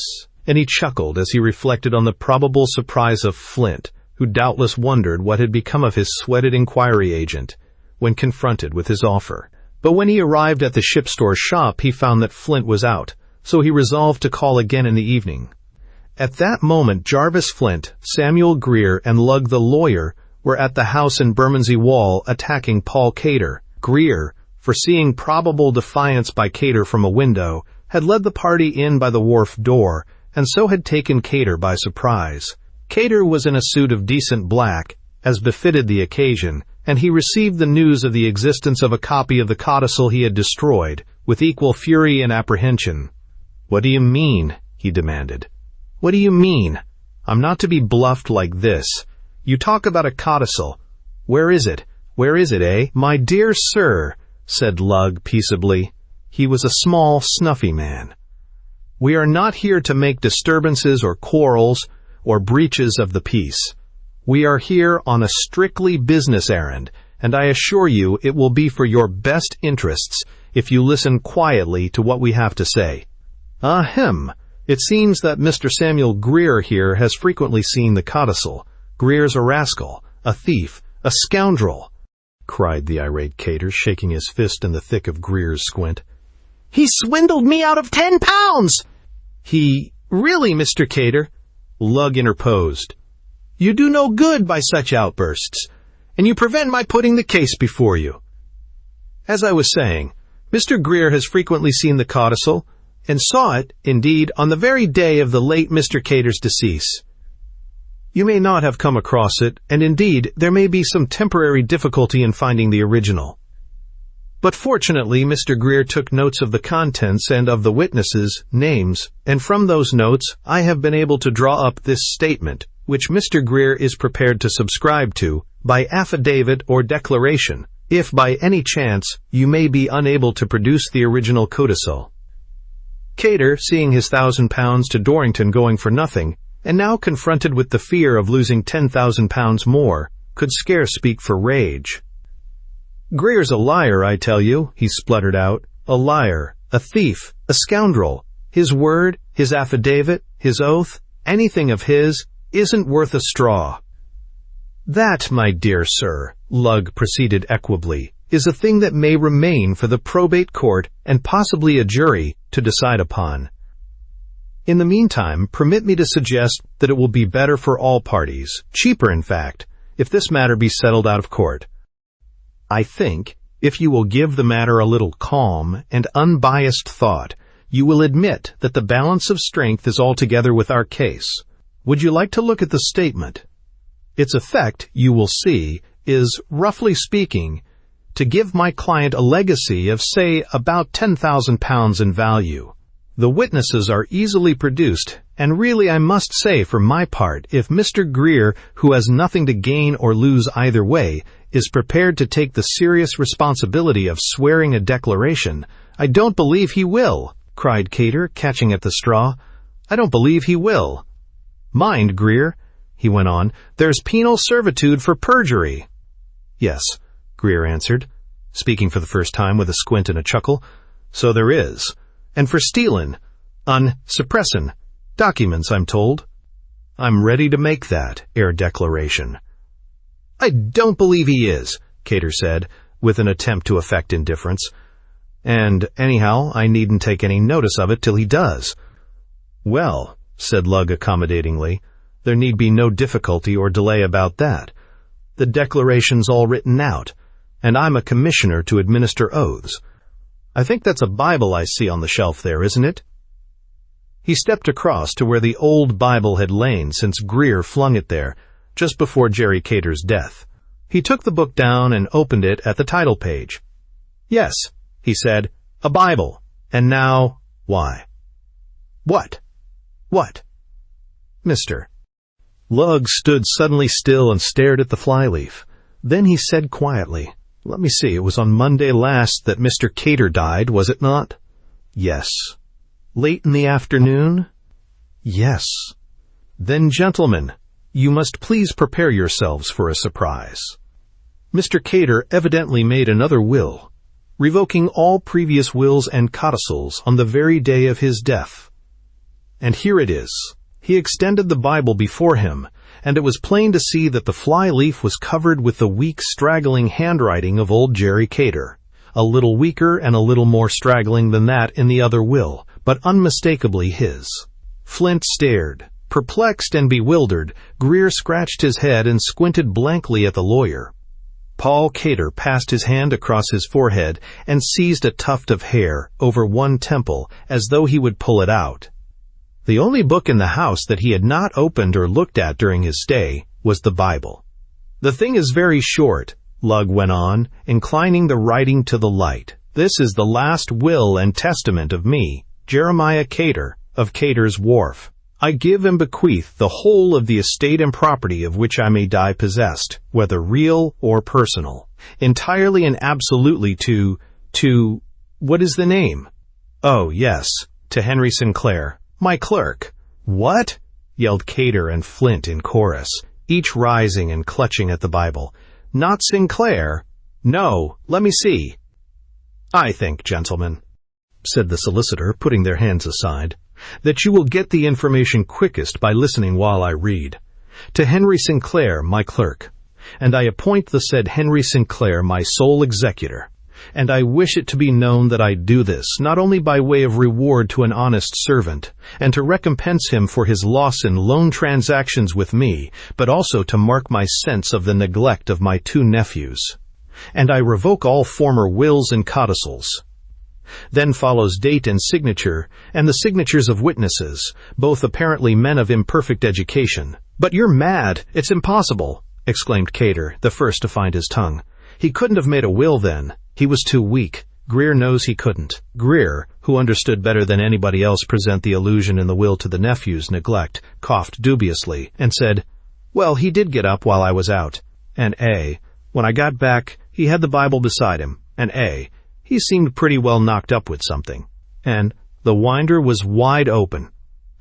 and he chuckled as he reflected on the probable surprise of Flint, who doubtless wondered what had become of his sweated inquiry agent when confronted with his offer. But when he arrived at the ship store shop, he found that Flint was out, so he resolved to call again in the evening. At that moment, Jarvis Flint, Samuel Greer, and Lugg the lawyer were at the house in Bermondsey Wall attacking Paul Cater. Greer, foreseeing probable defiance by Cater from a window, had led the party in by the wharf door, and so had taken Cater by surprise. Cater was in a suit of decent black, as befitted the occasion, and he received the news of the existence of a copy of the codicil he had destroyed, with equal fury and apprehension. "What do you mean?" he demanded. "What do you mean? I'm not to be bluffed like this. You talk about a codicil. Where is it? Where is it, eh?" "My dear sir," said Lugg peaceably. He was a small, snuffy man. "We are not here to make disturbances or quarrels or breaches of the peace. We are here on a strictly business errand, and I assure you it will be for your best interests if you listen quietly to what we have to say. Ahem! It seems that Mr. Samuel Greer here has frequently seen the codicil. Greer's a rascal, a thief, a scoundrel," cried the irate Cater, shaking his fist in the thick of Greer's squint. "He swindled me out of £10! Really, Mr. Cater," Lugg interposed. "You do no good by such outbursts, and you prevent my putting the case before you. As I was saying, Mr. Greer has frequently seen the codicil, and saw it, indeed, on the very day of the late Mr. Cater's decease. You may not have come across it, and indeed there may be some temporary difficulty in finding the original. But fortunately Mr. Greer took notes of the contents and of the witnesses' names, and from those notes I have been able to draw up this statement, which Mr. Greer is prepared to subscribe to, by affidavit or declaration, if by any chance you may be unable to produce the original codicil." Cater, seeing his £1,000 to Dorrington going for nothing, and now confronted with the fear of losing £10,000 more, could scarce speak for rage. "Greer's a liar, I tell you," he spluttered out. "A liar, a thief, a scoundrel. His word, his affidavit, his oath, anything of his, isn't worth a straw." "That, my dear sir," Lugg proceeded equably, "is a thing that may remain for the probate court and possibly a jury to decide upon. In the meantime, permit me to suggest that it will be better for all parties, cheaper in fact, if this matter be settled out of court. I think, if you will give the matter a little calm and unbiased thought, you will admit that the balance of strength is altogether with our case. Would you like to look at the statement? Its effect, you will see, is, roughly speaking, to give my client a legacy of, say, about £10,000 in value. The witnesses are easily produced, and really I must say for my part, if Mr. Greer, who has nothing to gain or lose either way, is prepared to take the serious responsibility of swearing a declaration, I don't believe he will," cried Cater, catching at the straw. "I don't believe he will. Mind, Greer," he went on, "there's penal servitude for perjury." "Yes," Greer answered, speaking for the first time with a squint and a chuckle, "so there is. And for stealin', suppressin' documents, I'm told. I'm ready to make that declaration." "I don't believe he is," Cater said, with an attempt to affect indifference. "And anyhow, I needn't take any notice of it till he does." "Well," said Lugg accommodatingly, "there need be no difficulty or delay about that. The declaration's all written out, and I'm a commissioner to administer oaths. I think that's a Bible I see on the shelf there, isn't it?" He stepped across to where the old Bible had lain since Greer flung it there, just before Jerry Cater's death. He took the book down and opened it at the title page. "Yes," he said, "a Bible. And now, why?" "What? What?" "Mister." Lugg stood suddenly still and stared at the flyleaf. Then he said quietly, "Let me see, it was on Monday last that Mr. Cater died, was it not?" "Yes." "Late in the afternoon?" "Yes." "Then, gentlemen, you must please prepare yourselves for a surprise. Mr. Cater evidently made another will, revoking all previous wills and codicils on the very day of his death. And here it is." He extended the Bible before him, and it was plain to see that the fly-leaf was covered with the weak, straggling handwriting of old Jerry Cater, a little weaker and a little more straggling than that in the other will, but unmistakably his. Flint stared. Perplexed and bewildered, Greer scratched his head and squinted blankly at the lawyer. Paul Cater passed his hand across his forehead and seized a tuft of hair over one temple as though he would pull it out. The only book in the house that he had not opened or looked at during his stay was the Bible. "The thing is very short," Lugg went on, inclining the writing to the light. "This is the last will and testament of me, Jeremiah Cater, of Cater's Wharf. I give and bequeath the whole of the estate and property of which I may die possessed, whether real or personal, entirely and absolutely to, what is the name? Oh, yes, to Henry Sinclair, my clerk." "What?" yelled Cater and Flint in chorus, each rising and clutching at the Bible. "Not Sinclair? No, let me see." "I think, gentlemen," said the solicitor, putting their hands aside, "that you will get the information quickest by listening while I read. To Henry Sinclair, my clerk, and I appoint the said Henry Sinclair my sole executor. And I wish it to be known that I do this, not only by way of reward to an honest servant, and to recompense him for his loss in loan transactions with me, but also to mark my sense of the neglect of my two nephews. And I revoke all former wills and codicils." Then follows date and signature, and the signatures of witnesses, both apparently men of imperfect education. "But you're mad! It's impossible!" exclaimed Cater, the first to find his tongue. "He couldn't have made a will then. He was too weak. Greer knows he couldn't." Greer, who understood better than anybody else present the allusion in the will to the nephew's neglect, coughed dubiously, and said, "Well, he did get up while I was out. And when I got back, he had the Bible beside him. And he seemed pretty well knocked up with something. And The winder was wide open.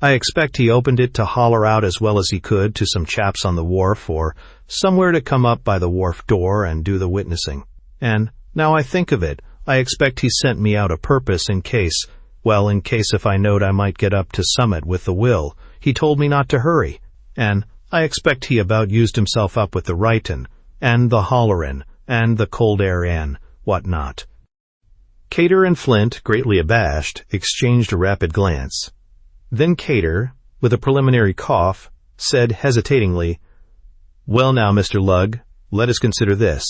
I expect he opened it to holler out as well as he could to some chaps on the wharf, or somewhere to come up by the wharf door and do the witnessing. And, now I think of it, I expect he sent me out a purpose in case if I knowed I might get up to Summit with the will, he told me not to hurry. And I expect he about used himself up with the writin', and the hollerin', and the cold air and what not. Cater and Flint, greatly abashed, exchanged a rapid glance. Then Cater, with a preliminary cough, said hesitatingly, "Well now, Mr. Lugg, let us consider this.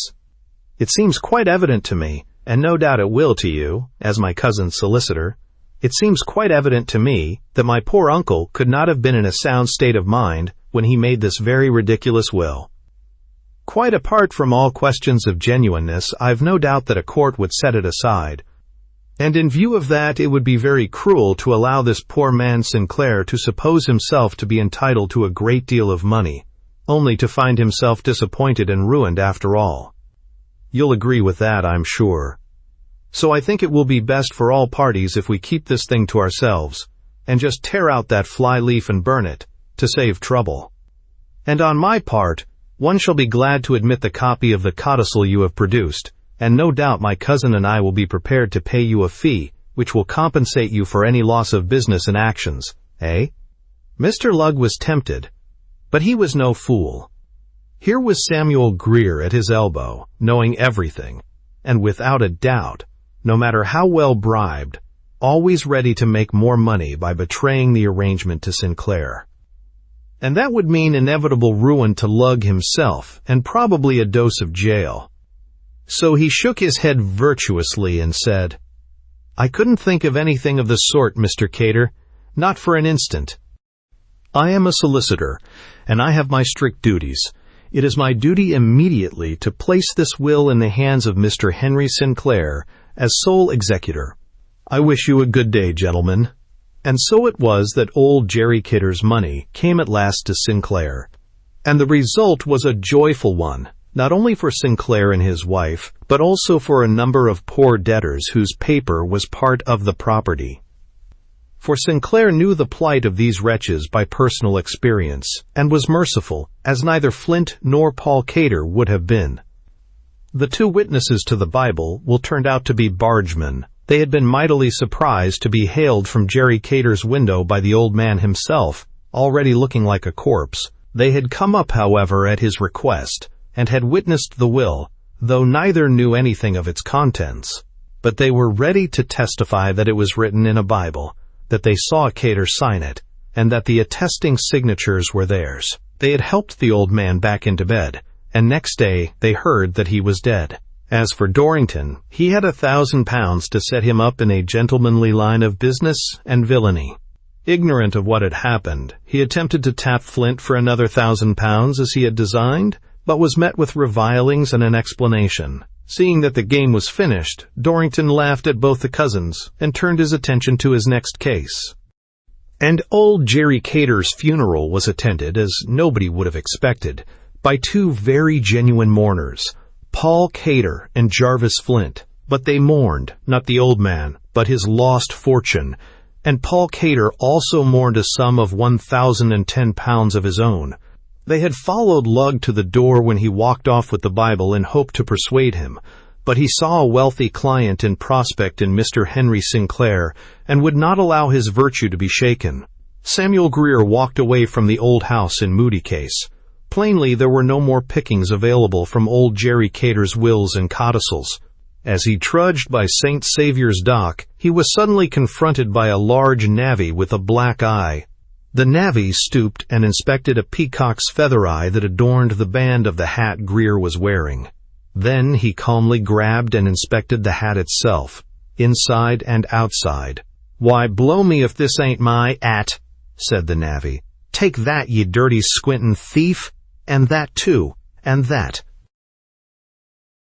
It seems quite evident to me, and no doubt it will to you, as my cousin's solicitor, it seems quite evident to me that my poor uncle could not have been in a sound state of mind when he made this very ridiculous will. Quite apart from all questions of genuineness, I've no doubt that a court would set it aside. And in view of that, it would be very cruel to allow this poor man Sinclair to suppose himself to be entitled to a great deal of money, only to find himself disappointed and ruined after all. You'll agree with that, I'm sure. So I think it will be best for all parties if we keep this thing to ourselves, and just tear out that fly-leaf and burn it, to save trouble. And on my part, one shall be glad to admit the copy of the codicil you have produced, and no doubt my cousin and I will be prepared to pay you a fee, which will compensate you for any loss of business and actions, eh?" Mr. Lugg was tempted, but he was no fool. Here was Samuel Greer at his elbow, knowing everything, and without a doubt, no matter how well bribed, always ready to make more money by betraying the arrangement to Sinclair. And that would mean inevitable ruin to Lugg himself, and probably a dose of jail. So he shook his head virtuously and said, "I couldn't think of anything of the sort, Mr. Cater, not for an instant. I am a solicitor, and I have my strict duties. It is my duty immediately to place this will in the hands of Mr. Henry Sinclair as sole executor. I wish you a good day, gentlemen." And so it was that old Jerry Kidder's money came at last to Sinclair. And the result was a joyful one, not only for Sinclair and his wife, but also for a number of poor debtors whose paper was part of the property. For Sinclair knew the plight of these wretches by personal experience, and was merciful, as neither Flint nor Paul Cater would have been. The two witnesses to the Bible turned out to be bargemen. They had been mightily surprised to be hailed from Jerry Cater's window by the old man himself, already looking like a corpse. They had come up, however, at his request, and had witnessed the will, though neither knew anything of its contents. But they were ready to testify that it was written in a Bible, that they saw Cater sign it, and that the attesting signatures were theirs. They had helped the old man back into bed, and next day they heard that he was dead. As for Dorrington, he had £1,000 to set him up in a gentlemanly line of business and villainy. Ignorant of what had happened, he attempted to tap Flint for another £1,000 as he had designed, but was met with revilings and an explanation. Seeing that the game was finished, Dorrington laughed at both the cousins and turned his attention to his next case. And old Jerry Cater's funeral was attended, as nobody would have expected, by two very genuine mourners, Paul Cater and Jarvis Flint. But they mourned, not the old man, but his lost fortune, and Paul Cater also mourned a sum of £1,010 of his own. They had followed Lugg to the door when he walked off with the Bible in hope to persuade him, but he saw a wealthy client in prospect in Mr. Henry Sinclair, and would not allow his virtue to be shaken. Samuel Greer walked away from the old house in Moody Case. Plainly there were no more pickings available from old Jerry Cater's wills and codicils. As he trudged by St. Saviour's Dock, he was suddenly confronted by a large navvy with a black eye. The navvy stooped and inspected a peacock's feather eye that adorned the band of the hat Greer was wearing. Then he calmly grabbed and inspected the hat itself, inside and outside. "Why, blow me if this ain't my 'at," said the navvy. "Take that, ye dirty squintin' thief, and that too, and that."